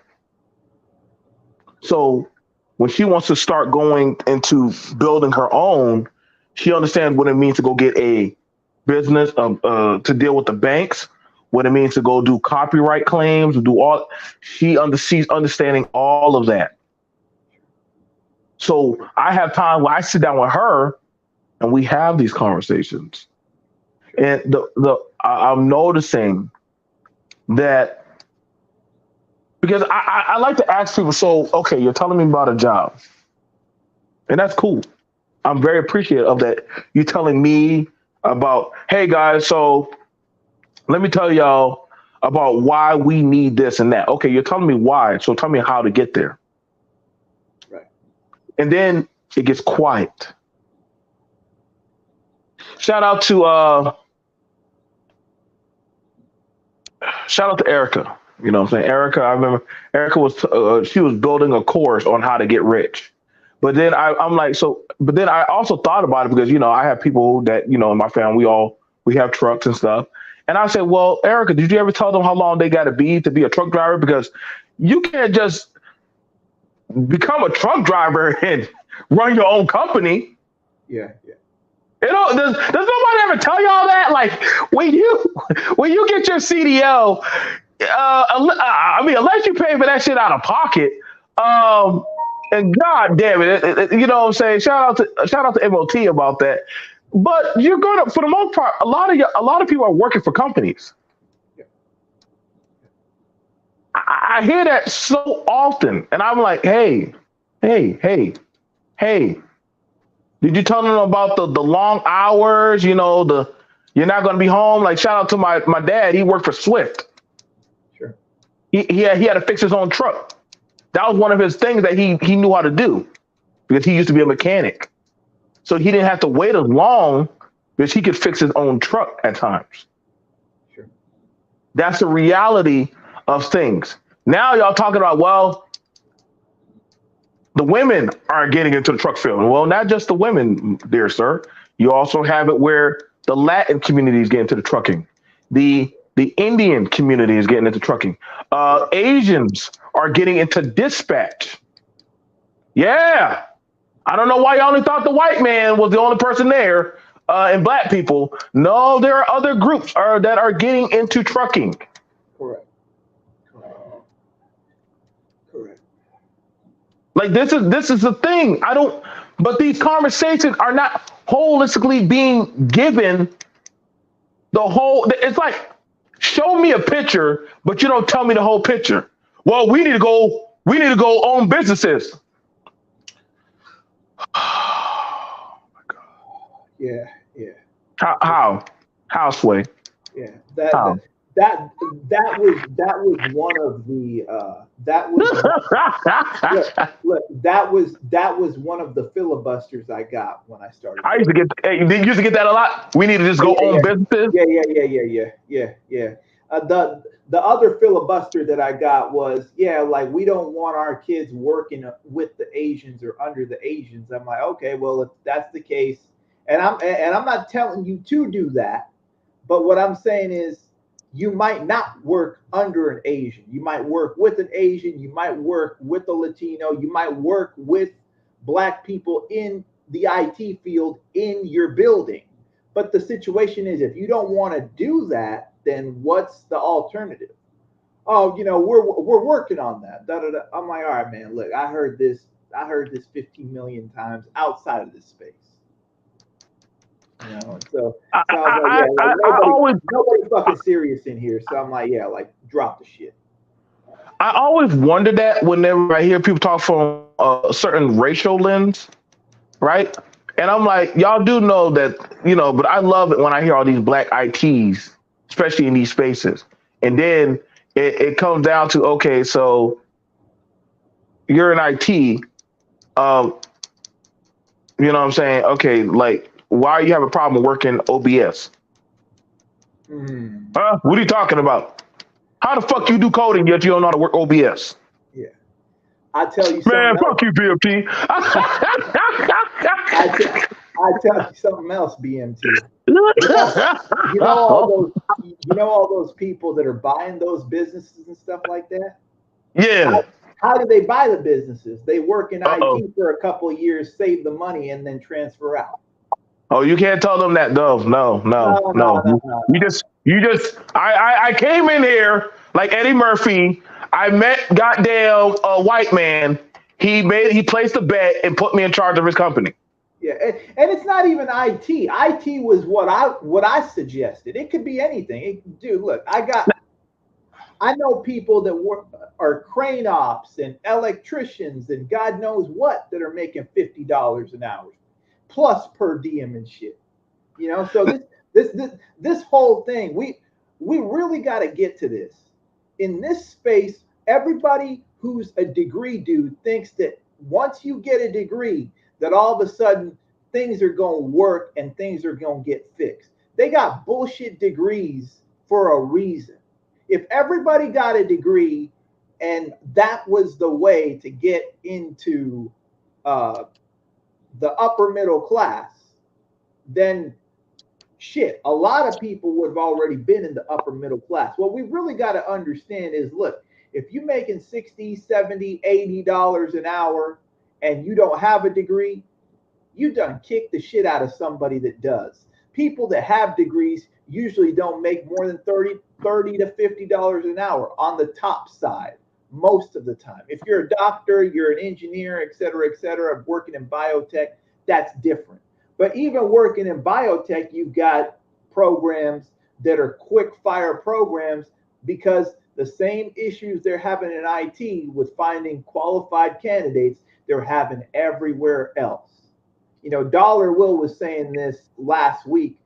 So when she wants to start going into building her own, she understands what it means to go get a business to deal with the banks, what it means to go do copyright claims, do all. She's understanding all of that. So I have time where I sit down with her and we have these conversations. Sure. And I'm noticing that because I like to ask people, so okay, you're telling me about a job, and that's cool. I'm very appreciative of that. You telling me about, hey guys, so let me tell y'all about why we need this and that. Okay, you're telling me why, so tell me how to get there. Right. And then it gets quiet. Shout out to Erica. You know what I'm saying? Erica, I remember Erica she was building a course on how to get rich. But then I'm like, but then I also thought about it because, I have people that, in my family, we have trucks and stuff. And I said, well, Erica, did you ever tell them how long they got to be a truck driver? Because you can't just become a truck driver and run your own company. Yeah. Yeah. Does nobody ever tell y'all that? Like when you get your CDL, I mean, unless you pay for that shit out of pocket, and God damn you know what I'm saying? Shout out to MOT about that. But you're gonna, for the most part, a lot of people are working for companies. Yeah. I hear that so often, and I'm like, hey. Did you tell them about the long hours? You're not going to be home. Like shout out to my dad. He worked for Swift. Sure. He had to fix his own truck. That was one of his things that he knew how to do because he used to be a mechanic. So he didn't have to wait as long because he could fix his own truck at times. Sure. That's the reality of things. Now y'all talking about, well, The women are getting into the truck field. Well, not just the women, dear sir. You also have it where the Latin community is getting into the trucking. The Indian community is getting into trucking. Asians are getting into dispatch. Yeah. I don't know why you only thought the white man was the only person there, and black people. No, there are other groups that are getting into trucking. Correct. Correct. Correct. Like this is the thing. I don't. But these conversations are not holistically being given the whole. It's like show me a picture, but you don't tell me the whole picture. Well, we need to go. We need to go own businesses. Yeah. Yeah. How Sway? Yeah. How? That was one of the that was that was one of the filibusters I got when I started. I used to get. Hey, you used to get that a lot. We need to just Yeah, go yeah, own businesses. yeah. The other filibuster that I got was, yeah, like we don't want our kids working with the Asians or under the Asians. I'm like, okay, well, if that's the case, and I'm not telling you to do that, but what I'm saying is you might not work under an Asian. You might work with an Asian, you might work with a Latino, you might work with black people in the IT field in your building. But the situation is, if you don't want to do that, then what's the alternative? Oh, we're working on that. Da, da, da. I'm like, all right, man. Look, I heard this. I heard this 15 million times outside of this space. So I was like, yeah, like I always nobody fucking serious in here. So I'm like, yeah, like drop the shit. I always wonder that whenever I hear people talk from a certain racial lens, right? And I'm like, y'all do know that, but I love it when I hear all these black ITs, especially in these spaces. And then it comes down to, okay, so you're in IT, you know what I'm saying? Okay, like, why you have a problem working OBS? Huh? What are you talking about? How the fuck you do coding yet you don't know how to work OBS? Yeah. I tell you something Man, else. fuck you, BFT. I tell you something else, BMT. You know all those people that are buying those businesses and stuff like that? Yeah. How do they buy the businesses? They work in Uh-oh. IT for a couple of years, save the money, and then transfer out. Oh, you can't tell them that, though. No. No. I came in here like Eddie Murphy. I met goddamn a white man. He placed a bet and put me in charge of his company. Yeah, and it's not even IT. IT was what I suggested. It could be anything. Dude, look, I know people that are crane ops and electricians and God knows what that are making $50 an hour plus per diem and shit. So this whole thing, we really got to get to this. In this space, everybody who's a degree dude thinks that once you get a degree, that all of a sudden things are going to work and things are going to get fixed. They got bullshit degrees for a reason. If everybody got a degree and that was the way to get into the upper middle class, then shit, a lot of people would have already been in the upper middle class. What we really got to understand is, look, if you're making $60, $70, $80 an hour and you don't have a degree, you done kick the shit out of somebody that does. People that have degrees usually don't make more than $30 to $50 an hour on the top side most of the time. If you're a doctor, you're an engineer, et cetera, working in biotech, that's different. But even working in biotech, you've got programs that are quick fire programs because the same issues they're having in IT with finding qualified candidates, they're having everywhere else. Dollar Will was saying this last week,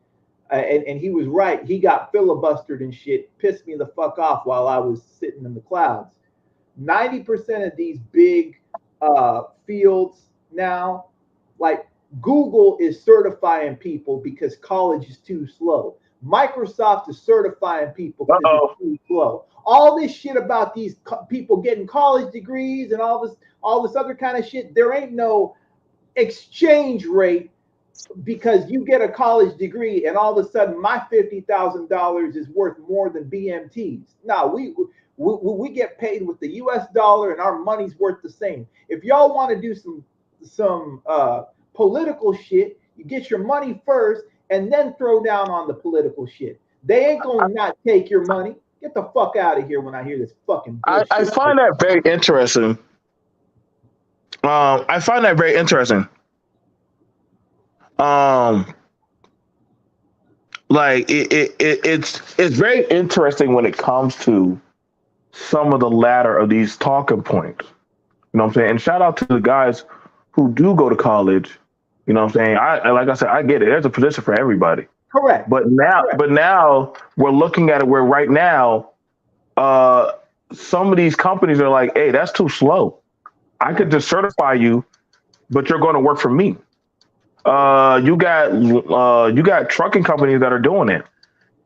and he was right. He got filibustered and shit, pissed me the fuck off while I was sitting in the clouds. 90% of these big fields now, like Google is certifying people because college is too slow. Microsoft is certifying people because Uh-oh. it's too slow. All this shit about these people getting college degrees and all this other kind of shit. There ain't no exchange rate because you get a college degree and all of a sudden my $50,000 is worth more than BMT's. Now we get paid with the US dollar and our money's worth the same. If y'all want to do some political shit, you get your money first and then throw down on the political shit. They ain't gonna not take your money. Get the fuck out of here when I hear this fucking bullshit. I find that very interesting. I find that very interesting. Like it's very interesting when it comes to some of the latter of these talking points. You know what I'm saying? And shout out to the guys who do go to college. You know what I'm saying? Like I said, I get it. There's a position for everybody. Correct. But now we're looking at it where right now, some of these companies are like, hey, that's too slow. I could just certify you, but you're going to work for me. You got trucking companies that are doing it.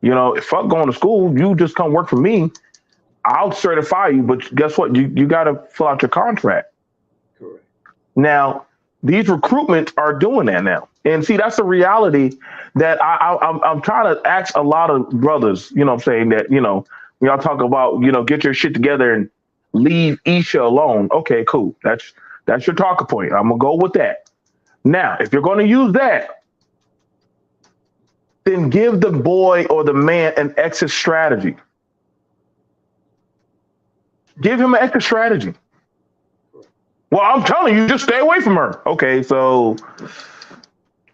You know, fuck going to school, you just come work for me. I'll certify you, but guess what? You got to fill out your contract. Correct. Now, these recruitments are doing that now, and see, that's the reality that I'm trying to ask a lot of brothers. You know, what I'm saying that when y'all talk about get your shit together and leave Isha alone. Okay, cool. That's your talking point. I'm gonna go with that. Now, if you're going to use that, then give the boy or the man an exit strategy. Give him an exit strategy. Well, I'm telling you, just stay away from her. Okay, so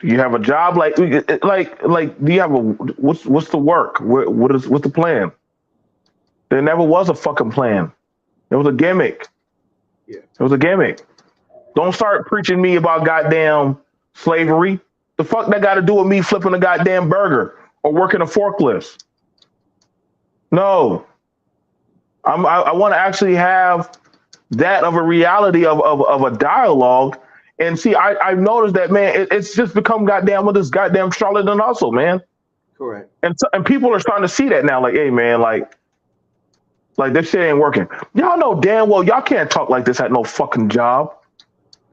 you have a job like do you have what's the work? What's the plan? There never was a fucking plan. It was a gimmick. Yeah. It was a gimmick. Don't start preaching me about goddamn slavery. The fuck that got to do with me flipping a goddamn burger or working a forklift? No. I want to actually have that of a reality of a dialogue. And see, I've noticed that, man, it's just become goddamn with this goddamn charlatan hustle, man. Correct. And people are starting to see that now. Like, hey, man, like this shit ain't working. Y'all know damn well y'all can't talk like this at no fucking job.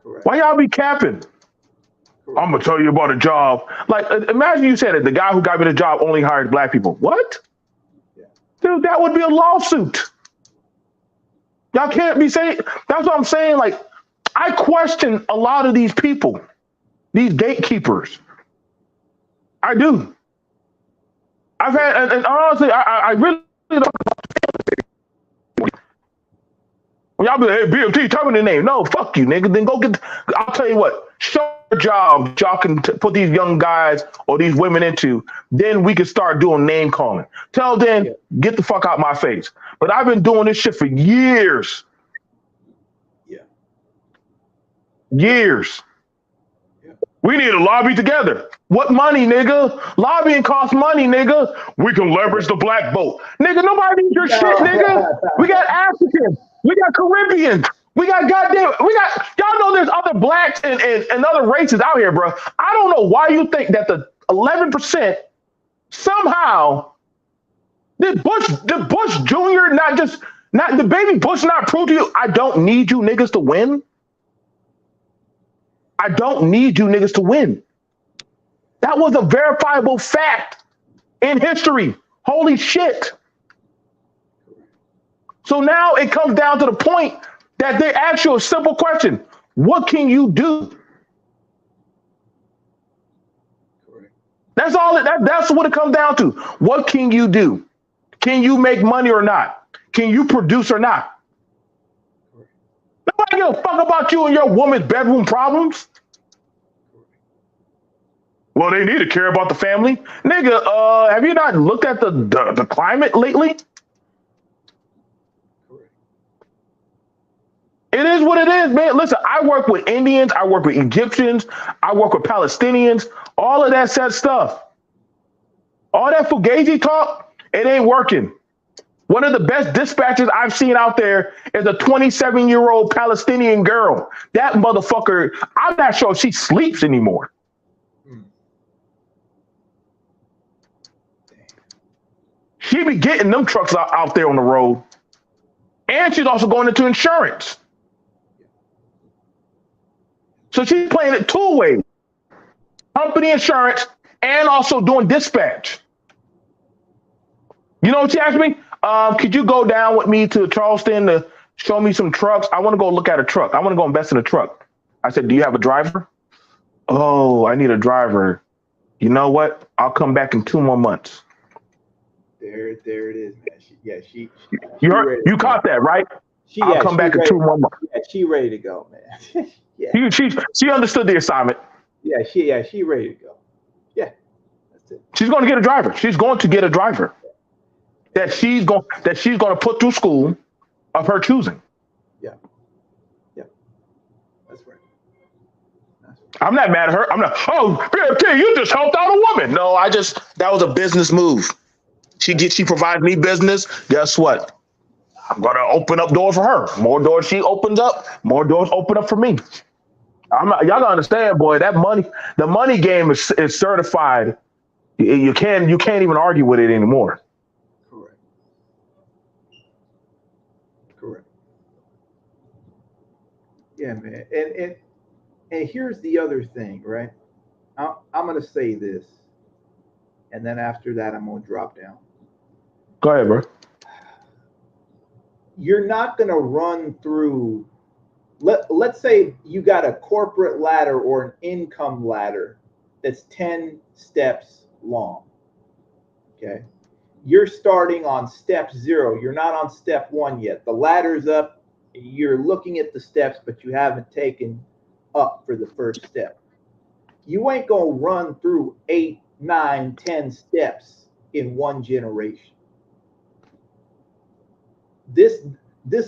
Correct. Why y'all be capping? Correct. I'm gonna tell you about a job. Like, imagine you said it. The guy who got me the job only hired black people. What? Yeah. Dude, that would be a lawsuit. Y'all can't be saying. That's what I'm saying. Like, I question a lot of these people, these gatekeepers. I do. I've had, and honestly, I really don't. When y'all be like, hey, BMT, tell me the name. No, fuck you, nigga. Then go get, I'll tell you what, show your job y'all can put these young guys or these women into. Then we can start doing name calling. Tell them, get the fuck out my face. But I've been doing this shit for years. Yeah. Years. Yeah. We need to lobby together. What money, nigga? Lobbying costs money, nigga. We can leverage the black vote. Nigga, nobody needs your shit, nigga. We got Africans. We got Caribbeans. We got y'all know there's other blacks and other races out here, bro. I don't know why you think that the 11% somehow did Bush Jr. not the baby Bush not prove to you, I don't need you niggas to win. I don't need you niggas to win. That was a verifiable fact in history. Holy shit. So now it comes down to the point that they ask you a simple question. What can you do? Correct. That's all. That's what it comes down to. What can you do? Can you make money or not? Can you produce or not? Correct. Nobody give a fuck about you and your woman's bedroom problems. Well, they need to care about the family. Nigga, have you not looked at the climate lately? It is what it is, man. Listen, I work with Indians. I work with Egyptians. I work with Palestinians. All of that sad stuff. All that Fugazi talk, it ain't working. One of the best dispatches I've seen out there is a 27-year-old Palestinian girl. That motherfucker, I'm not sure if she sleeps anymore. she be getting them trucks out there on the road. And she's also going into insurance. So she's playing it two ways. Company insurance and also doing dispatch. You know what she asked me? Could you go down with me to Charleston to show me some trucks? I want to go look at a truck. I want to go invest in a truck. I said, do you have a driver? Oh, I need a driver. You know what? I'll come back in 2 more months. There it is, man. She you caught that, right? I'll come back in 2 more months. Yeah, she ready to go, man. Yeah. She understood the assignment. Yeah, she ready to go. Yeah, that's it. She's going to get a driver. She's going to get a driver that she's going to put through school of her choosing. Yeah, that's right. I'm not mad at her. I'm not. Oh, BFT, you just helped out a woman. No, that was a business move. She provides me business. Guess what? I'm gonna open up doors for her. More doors she opens up, more doors open up for me. Y'all gotta understand, boy. That money, the money game is certified. You can't even argue with it anymore. Correct. Yeah, man. And here's the other thing, right? I'm gonna say this, and then after that, I'm gonna drop down. Go ahead, bro. You're not gonna run through. Let's say you got a corporate ladder or an income ladder that's 10 steps long. Okay. You're starting on step 0. You're not on step 1 yet. The ladder's up. You're looking at the steps, but you haven't taken up for the first step. You ain't gonna run through 8, 9, 10 steps in one generation. This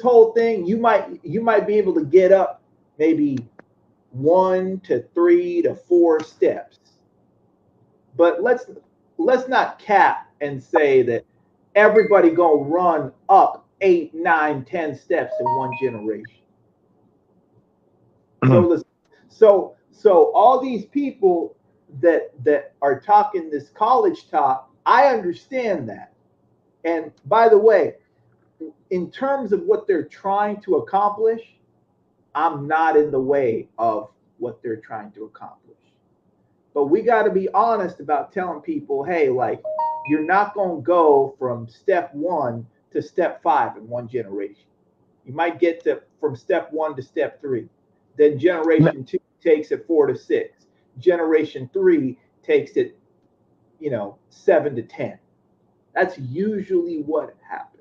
whole thing, you might be able to get up maybe 1 to 3 to 4 steps. But let's not cap and say that everybody gonna run up 8, 9, 10 steps in one generation. Mm-hmm. So all these people that are talking this college talk, I understand that. And by the way, in terms of what they're trying to accomplish, I'm not in the way of what they're trying to accomplish. But we got to be honest about telling people, hey, like, you're not going to go from step 1 to step 5 in one generation. You might get from step 1 to step 3. Then generation 2 takes it 4 to 6. Generation 3 takes it, 7 to 10. That's usually what happens.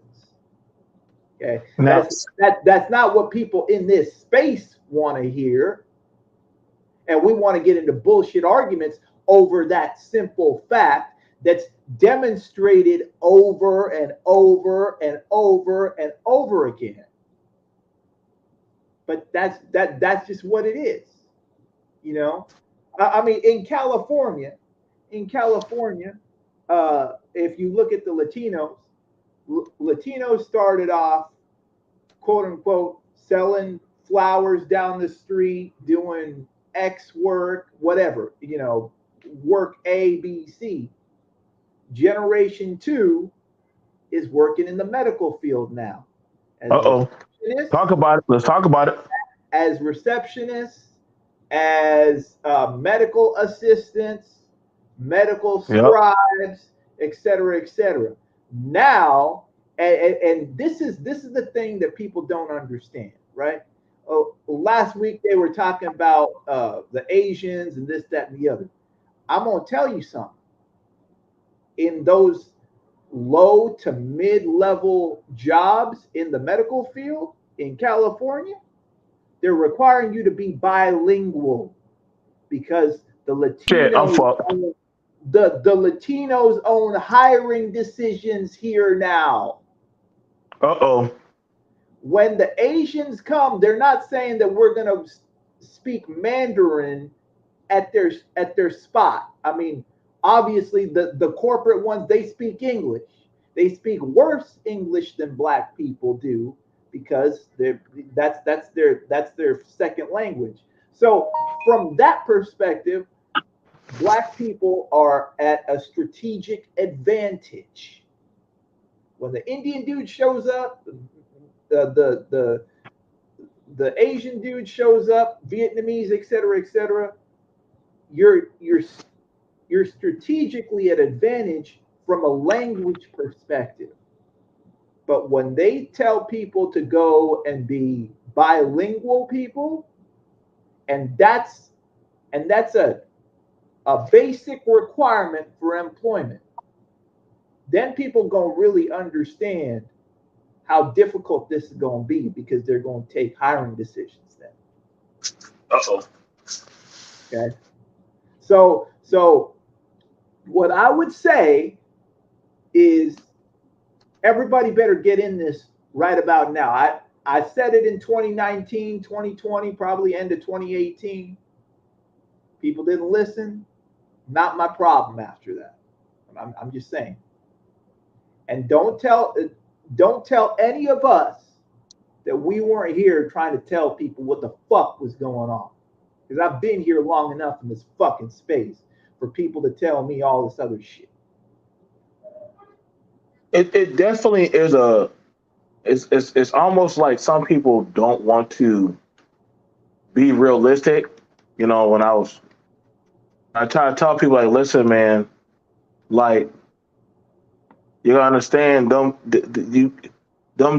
Okay, that's not what people in this space want to hear, and we want to get into bullshit arguments over that simple fact that's demonstrated over and over and over and over again. But that's just what it is, I mean, in California, if you look at the Latinos started off, quote unquote, selling flowers down the street, doing X work, whatever, work A, B, C. Generation 2 is working in the medical field now. Talk about it. Let's talk about it. As receptionists, as medical assistants, medical scribes, et cetera, Now, and this is the thing that people don't understand, right? Last week they were talking about the Asians and this, that, and the other. I'm gonna tell you something. In those low to mid-level jobs in the medical field in California, they're requiring you to be bilingual because the Latinos. The Latinos own hiring decisions here now. When the Asians come, they're not saying that we're going to speak Mandarin at their spot. I mean, obviously the corporate ones, they speak English. They speak worse English than black people do because that's their second language. So from that perspective, black people are at a strategic advantage. When the Indian dude shows up, the Asian dude shows up, Vietnamese, et cetera, you're strategically at advantage from a language perspective. But when they tell people to go and be bilingual people, and that's a basic requirement for employment, then people gonna really understand how difficult this is gonna be because they're gonna take hiring decisions then. Uh-oh. Okay. So what I would say is everybody better get in this right about now. I said it in 2019, 2020, probably end of 2018. People didn't listen. Not my problem after that. I'm just saying. And don't tell any of us that we weren't here trying to tell people what the fuck was going on. Because I've been here long enough in this fucking space for people to tell me all this other shit. It definitely is it's almost like some people don't want to be realistic. You know, when I try to tell people like, listen, man, like you gotta understand them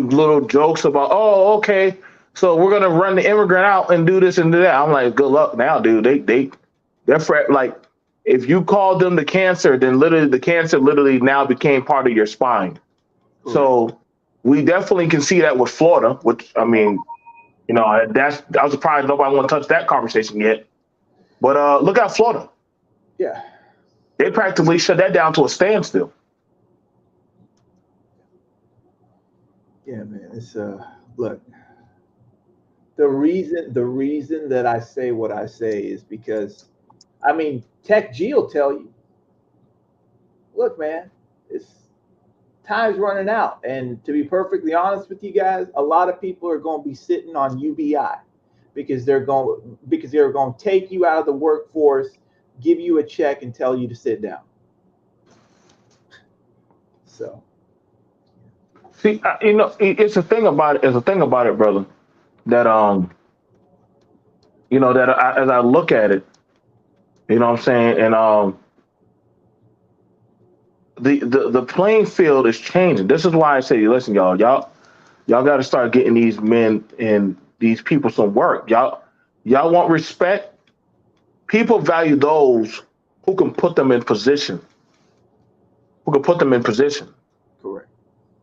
little jokes about, oh, okay, so we're gonna run the immigrant out and do this and do that. I'm like, good luck now, dude. They're like, if you called them the cancer, then literally the cancer literally now became part of your spine. Correct. So we definitely can see that with Florida, which I mean, you know, I was surprised nobody want to touch that conversation yet. But look at Florida. Yeah. They practically shut that down to a standstill. Yeah, man. It's look. The reason that I say what I say is because, I mean, Tech G will tell you, look, man, it's time's running out. And to be perfectly honest with you guys, a lot of people are going to be sitting on UBI because they're going to take you out of the workforce, give you a check, and tell you to sit down. So, see, you know, it's a thing about it. It's a thing about it, brother. That you know, as I look at it, you know what I'm saying, and the playing field is changing. This is why I say, listen, y'all got to start getting these men and these people some work. Y'all want respect. People value those who can put them in position. Correct.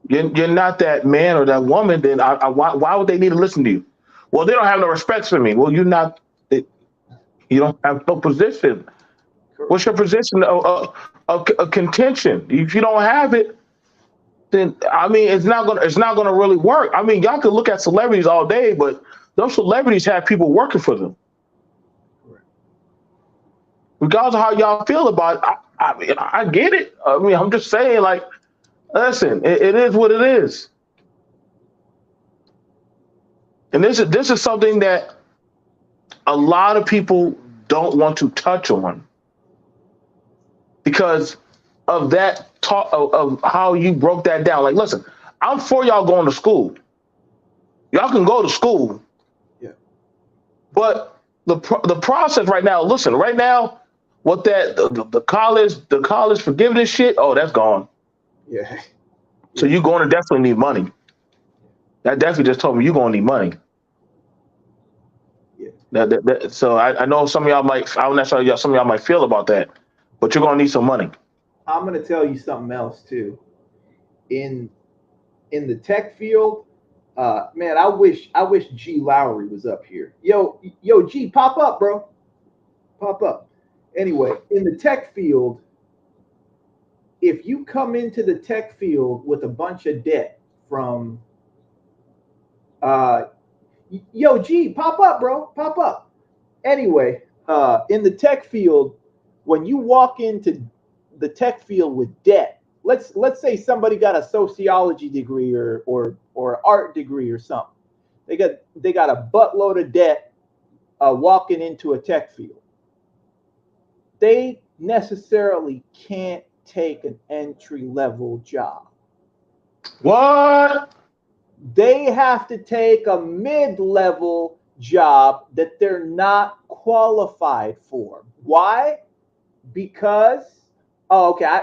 You're not that man or that woman. Then why would they need to listen to you? Well, they don't have no respect for me. Well, you don't have no position. Correct. What's your position of contention? If you don't have it, then I mean it's not gonna really work. I mean, y'all can look at celebrities all day, but those celebrities have people working for them. Correct. Regardless of how y'all feel about it, I mean, I get it. I mean, I'm just saying, like, listen, it is what it is. And this is something that a lot of people don't want to touch on because of that talk of how you broke that down. Like, listen, I'm for y'all going to school. Y'all can go to school. Yeah. But the process right now, listen, right now, what the college forgiveness shit, oh, that's gone. Yeah. So you're going to definitely need money. That definitely just told me you're going to need money. Yeah. So I know some of y'all might, I don't necessarily some of y'all might feel about that, but you're going to need some money. I'm going to tell you something else too. In the tech field, man, I wish G Lowry was up here. Yo, G, pop up, bro. Pop up. Anyway, in the tech field, if you come into the tech field with a bunch of debt from yo, G, pop up, bro. Pop up. Anyway, in the tech field, when you walk into the tech field with debt, let's say somebody got a sociology degree or art degree or something. They got a buttload of debt walking into a tech field. They necessarily can't take an entry level job. What? They have to take a mid-level job that they're not qualified for. Why? Because, oh, okay,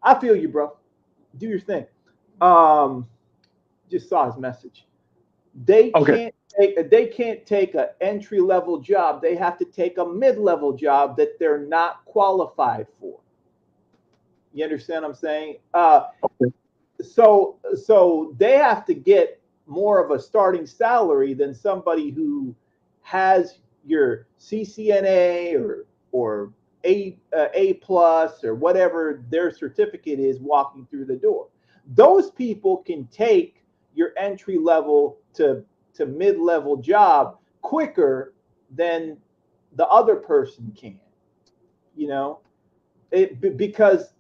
I feel you, bro. Do your thing. Um, just saw his message. They Okay. can't take an entry level job. They have to take a mid level job that they're not qualified for. You understand what I'm saying? Okay. So they have to get more of a starting salary than somebody who has your CCNA or A plus or whatever their certificate is walking through the door. Those people can take your entry level to mid level job quicker than the other person can. You know, because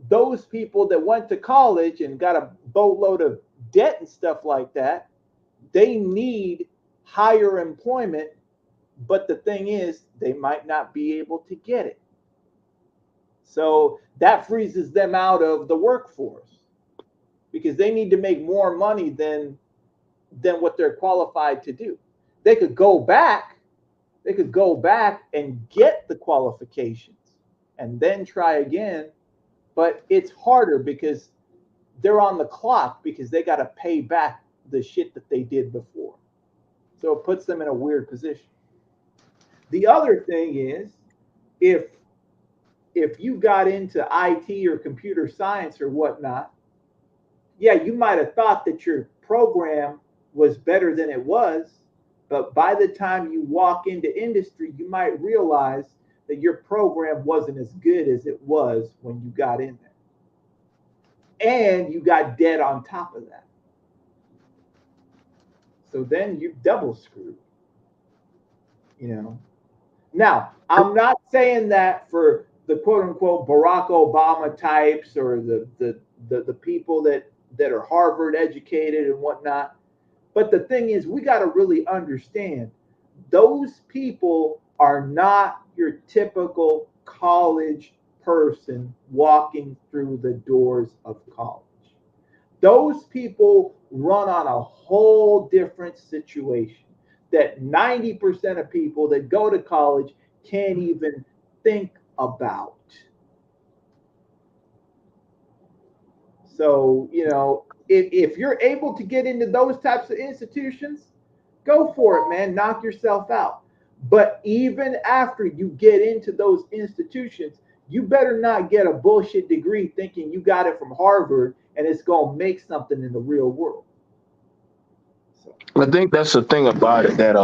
those people that went to college and got a boatload of debt and stuff like that, they need higher employment. But the thing is, they might not be able to get it. So that freezes them out of the workforce because they need to make more money than what they're qualified to do. They could go back, they could go back and get the qualifications and then try again, but it's harder because they're on the clock because they got to pay back the shit that they did before. So it puts them in a weird position. The other thing is if if you got into IT or computer science or whatnot, yeah, you might have thought that your program was better than it was, but by the time you walk into industry, you might realize that your program wasn't as good as it was when you got in there. And you got debt on top of that. So then you're double screwed, you know. Now, I'm not saying that for the quote unquote Barack Obama types or the people that are Harvard educated and whatnot. But the thing is, we got to really understand those people are not your typical college person walking through the doors of college. Those people run on a whole different situation that 90% of people that go to college can't even think about. So, you know, if you're able to get into those types of institutions, go for it, man. Knock yourself out. But even after you get into those institutions, you better not get a bullshit degree thinking you got it from Harvard and it's going to make something in the real world. So, I think that's the thing about it that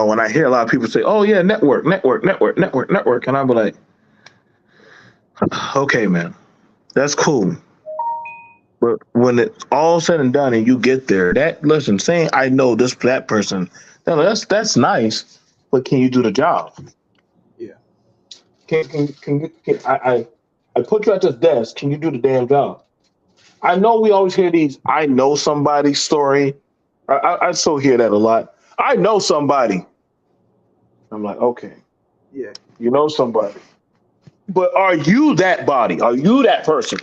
when I hear a lot of people say, "Oh yeah, network, network, network, network, network," and I'm like, "Okay, man, that's cool." But when it's all said and done, and you get there, that listen, saying I know this that person, that's nice, but can you do the job? yeah. I put you at this desk. Can you do the damn job? I know we always hear these "I know somebody" story. I still hear that a lot. I know somebody. I'm like, okay, Yeah. you know somebody, but are you that body? Are you that person?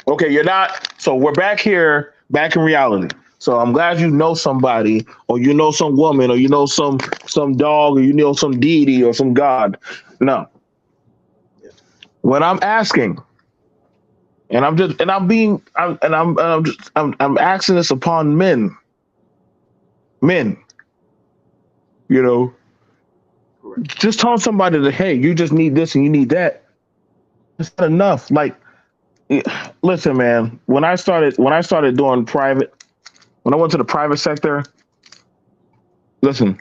Okay, you're not. So we're back here, back in reality. So I'm glad you know somebody, or you know some woman, or you know some dog, or you know some deity, or some god. No, Yeah. when I'm asking, and I'm just, and I'm being, I'm just, I'm asking this upon men. You know, Correct. just telling somebody that, hey, you just need this and you need that. It's not enough. Like, listen, man. When I started doing private, when I went to the private sector, listen,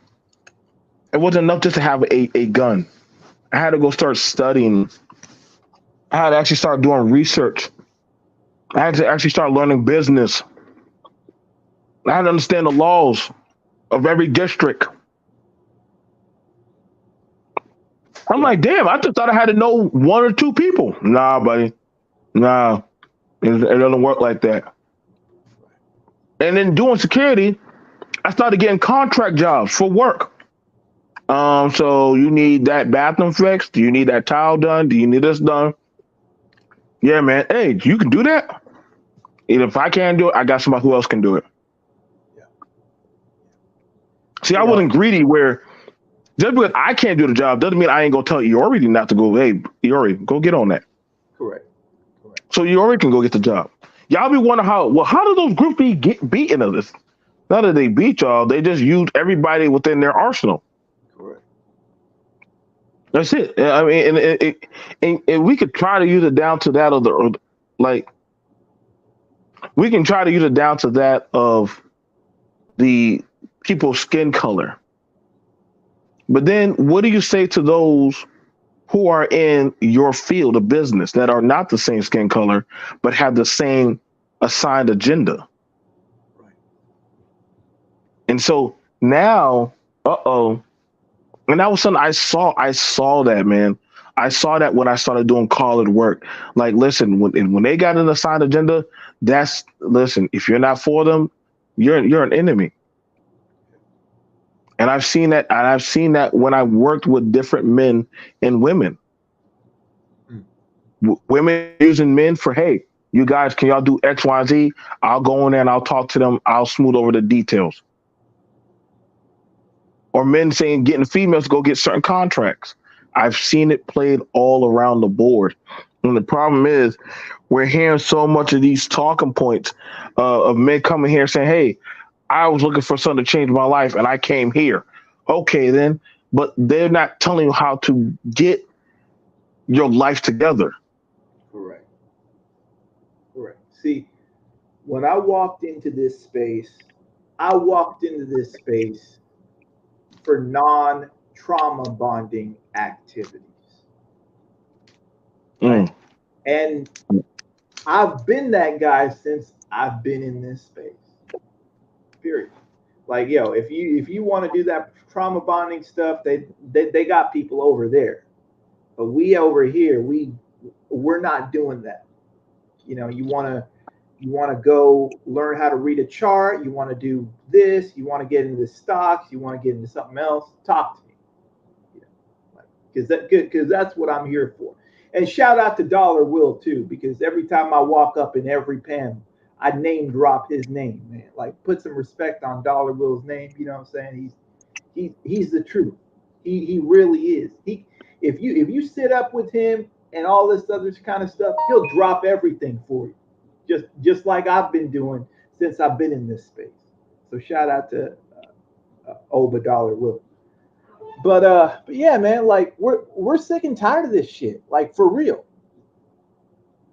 it wasn't enough just to have a gun. I had to go start studying. I had to actually start doing research. I had to actually start learning business. I had to understand the laws of every district. I'm Yeah. like, damn, I just thought I had to know one or two people. Nah, buddy. Nah, it doesn't work like that. And then doing security, I started getting contract jobs for work. So you need that bathroom fixed? Do you need that tile done? Do you need this done? Yeah, man. Hey, you can do that. And if I can't do it, I got somebody who else can do it. Yeah. See, I wasn't greedy where just because I can't do the job doesn't mean I ain't gonna tell Iori not to go. Hey, Iori, go get on that. Correct. So Iori can go get the job. Y'all be wondering how do those groups get beaten of this? Not that they beat y'all, they just use everybody within their arsenal. Correct. That's it. I mean, and we could try to use it down to that of the like. We can try to use it down to that of the people's skin color. But then, what do you say to those who are in your field of business that are not the same skin color but have the same assigned agenda? Right. And so now, and that was something I saw. I saw that, man. I saw that when I started doing call-in work. Like, listen, when they got an assigned agenda, listen. If you're not for them, you're an enemy. And I've seen that. And I've seen that when I worked with different men and women. Women using men for, hey, you guys, can y'all do X, Y, Z? I'll go in there and I'll talk to them. I'll smooth over the details. Or men saying getting females to go get certain contracts. I've seen it played all around the board. And the problem is we're hearing so much of these talking points of men coming here saying, hey, I was looking for something to change my life and I came here. Okay, then. But they're not telling you how to get your life together. Correct. See, when I walked into this space, for non-trauma bonding activities. Right? And I've been that guy since I've been in this space. Period. Like, yo, if you want to do that trauma bonding stuff, they got people over there. But we over here, we're not doing that. You know, you want to go learn how to read a chart, you want to do this, you want to get into stocks, you want to get into something else, talk to me. Because that's what I'm here for. And shout out to Dollar Will too, because every time I walk up in every panel, I name drop his name, man. Like, put some respect on Dollar Will's name. You know what I'm saying? He's the truth. He really is. If you sit up with him and all this other kind of stuff, he'll drop everything for you, just like I've been doing since I've been in this space. So shout out to Oba Dollar Will. But yeah, man, like we're sick and tired of this shit. Like, for real.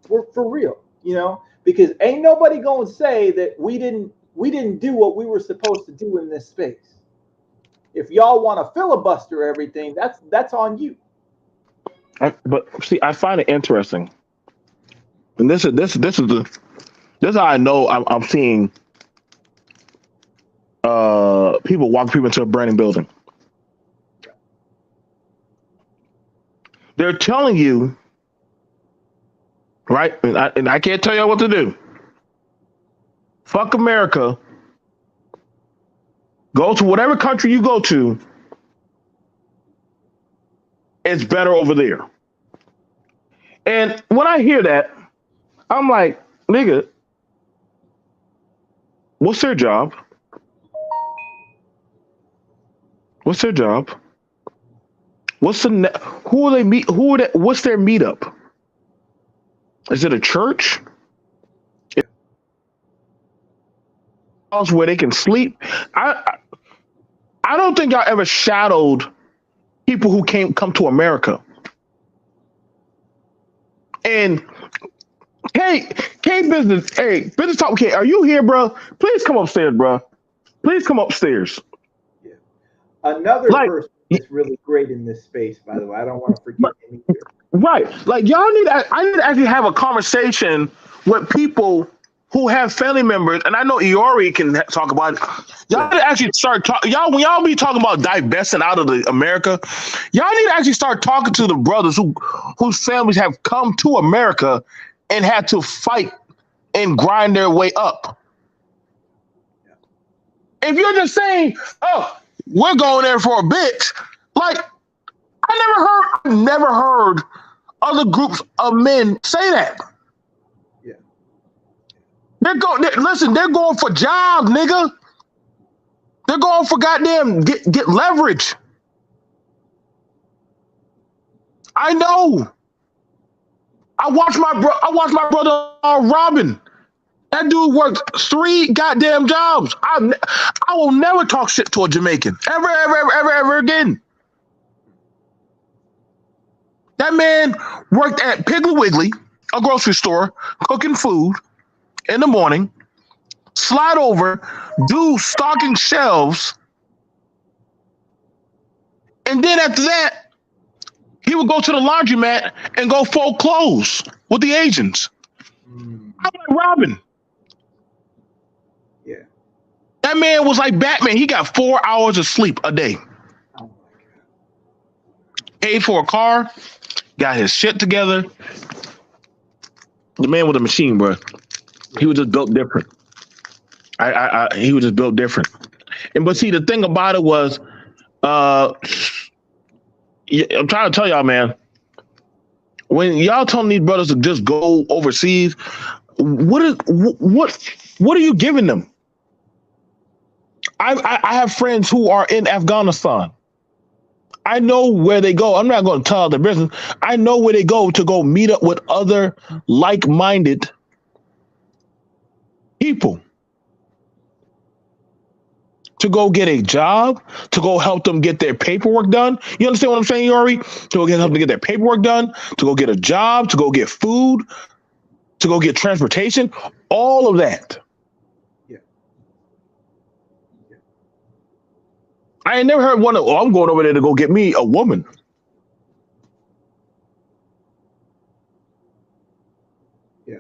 We're for real, you know, because ain't nobody gonna say that we didn't do what we were supposed to do in this space. If y'all want to filibuster everything, that's on you. But see, I find it interesting, and this is how I know I'm seeing people walk people into a brand new building. They're telling you, right? And I can't tell you what to do. Fuck America. Go to whatever country you go to. It's better over there. And when I hear that, I'm like, nigga, what's their job? What's their job? What's who are they meet? What's their meetup? Is it a church? Where they can sleep? I don't think I ever shadowed people who come to America. And hey, business talk. Okay, are you here, bro? Please come upstairs, bro. Please come upstairs. Yeah. Another person that's really great in this space, by the way. I don't want to forget him either. Right, like I need to actually have a conversation with people who have family members, and I know Iori can talk about it. Y'all need to actually start talking. When y'all be talking about divesting out of America, y'all need to actually start talking to the brothers whose families have come to America and had to fight and grind their way up. If you're just saying, "Oh, we're going there for a bit," like I never heard other groups of men say that. Listen, they're going for jobs, nigga. They're going for goddamn get leverage. I know. I watched my brother Robin. That dude worked 3 goddamn jobs. I will never talk shit to a Jamaican ever again. That man worked at Piggly Wiggly, a grocery store, cooking food in the morning. Slide over, do stocking shelves, and then after that, he would go to the laundromat and go fold clothes with the Asians. I'm like Robin. Yeah. That man was like Batman. He got 4 hours of sleep a day. Oh my God. Paid for a car, got his shit together. The man was a machine, bro. He was just built different. He was just built different. But see, the thing about it was, I'm trying to tell y'all, man. When y'all telling these brothers to just go overseas, what are you giving them? I have friends who are in Afghanistan. I know where they go. I'm not going to tell their business. I know where they go to go meet up with other like-minded people. To go get a job, to go help them get their paperwork done. You understand what I'm saying, Yori? To go help them get their paperwork done, to go get a job, to go get food, to go get transportation, all of that. Yeah. I ain't never heard one of, I'm going over there to go get me a woman. Yeah.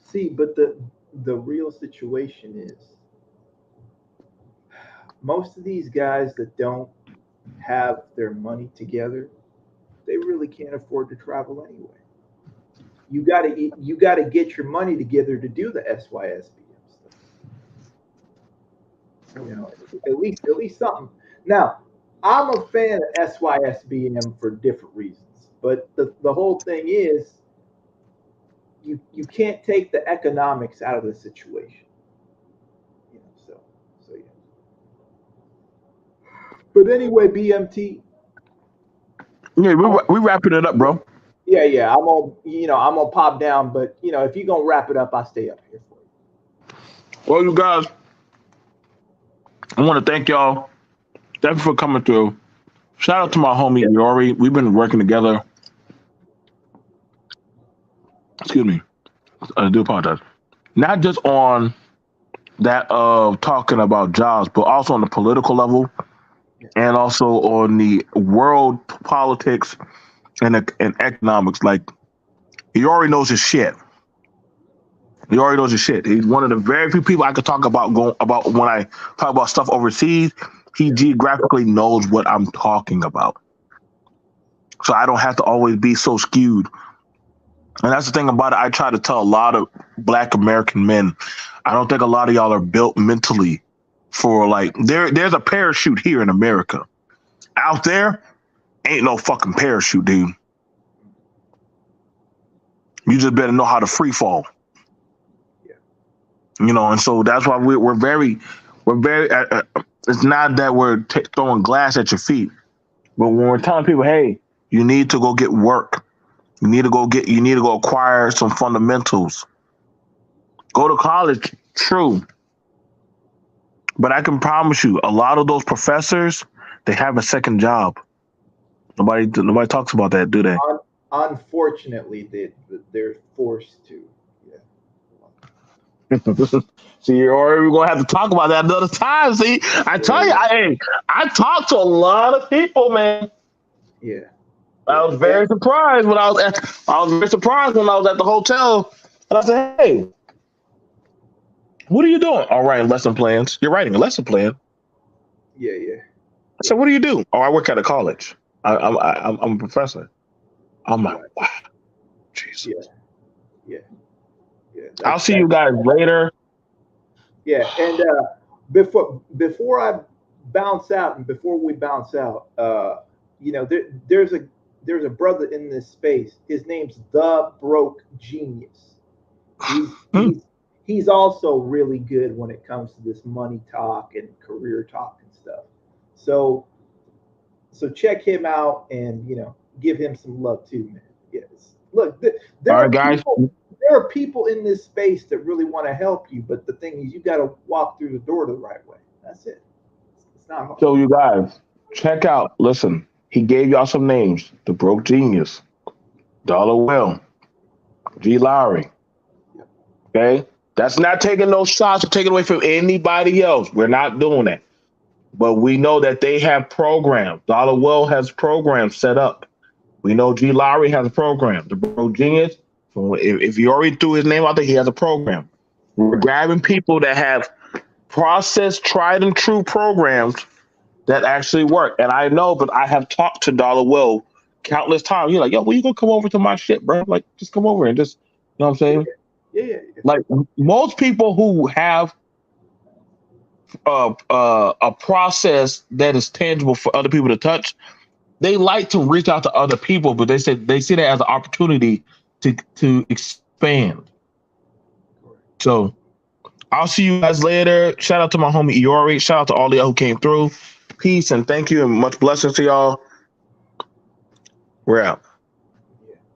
See, but the real situation is most of these guys that don't have their money together, they really can't afford to travel anyway. You gotta get your money together to do the SYSBM stuff. You know, at least something. Now, I'm a fan of SYSBM for different reasons, but the whole thing is you can't take the economics out of the situation. You know, so yeah. But anyway, BMT. Yeah, we wrapping it up, bro. Yeah. I'm gonna pop down, but if you're gonna wrap it up, I'll stay up here for you. Well, you guys, I want to thank y'all. Thank you for coming through. Shout out to my homie Yori. We've been working together. Excuse me. I do apologize. Not just on that of talking about jobs, but also on the political level, and also on the world politics and economics. Like, he already knows his shit. He already knows his shit. He's one of the very few people I could talk about when I talk about stuff overseas. He geographically knows what I'm talking about, so I don't have to always be so skewed. And that's the thing about it. I try to tell a lot of Black American men, I don't think a lot of y'all are built mentally for, like, there's a parachute here in America. Out there, ain't no fucking parachute, dude. You just better know how to free fall. Yeah. And so that's why we're very. It's not that we're throwing glass at your feet, but when we're telling people, hey, you need to go get work. You need to go acquire some fundamentals. Go to college, true. But I can promise you, a lot of those professors, they have a second job. Nobody talks about that, do they? Unfortunately, they're forced to. Yeah. See, we're gonna have to talk about that another time. See, I tell you, I talked to a lot of people, man. Yeah. I was very surprised when I was at the hotel, and I said, "Hey, what are you doing?" "Oh, writing lesson plans." "You're writing a lesson plan?" Yeah. I said, "What do you do?" "Oh, I work at a college. I'm a professor." I'm like, wow, Jesus. Yeah. I'll see you guys later. Yeah, and before I bounce out, and before we bounce out, there's there's a brother in this space. His name's The Broke Genius. He's Hmm. he's he's also really good when it comes to this money talk and career talk and stuff. So check him out and give him some love too, man. Yes. Look, there All right, are guys. people in this space that really want to help you, but the thing is, you got to walk through the door the right way. That's it. It's not hard. So you guys, check out. Listen, he gave y'all some names: the Broke Genius, Dollar Will, G. Lowry. Okay, that's not taking no shots or taking away from anybody else. We're not doing that. But we know that they have programs. Dollar Will has programs set up. We know G. Lowry has a program. The Broke Genius, if you already threw his name out there, he has a program. We're grabbing people that have processed, tried and true programs that actually work. And I know, but I have talked to Dollar Will countless times. You're like, yo, when you gonna come over to my shit, bro? Like, just come over and just, you know what I'm saying? Yeah. Like most people who have a process that is tangible for other people to touch, they like to reach out to other people, but they see that as an opportunity to expand. So I'll see you guys later. Shout out to my homie Iori. Shout out to all y'all who came through. Peace and thank you and much blessings to y'all. We're out.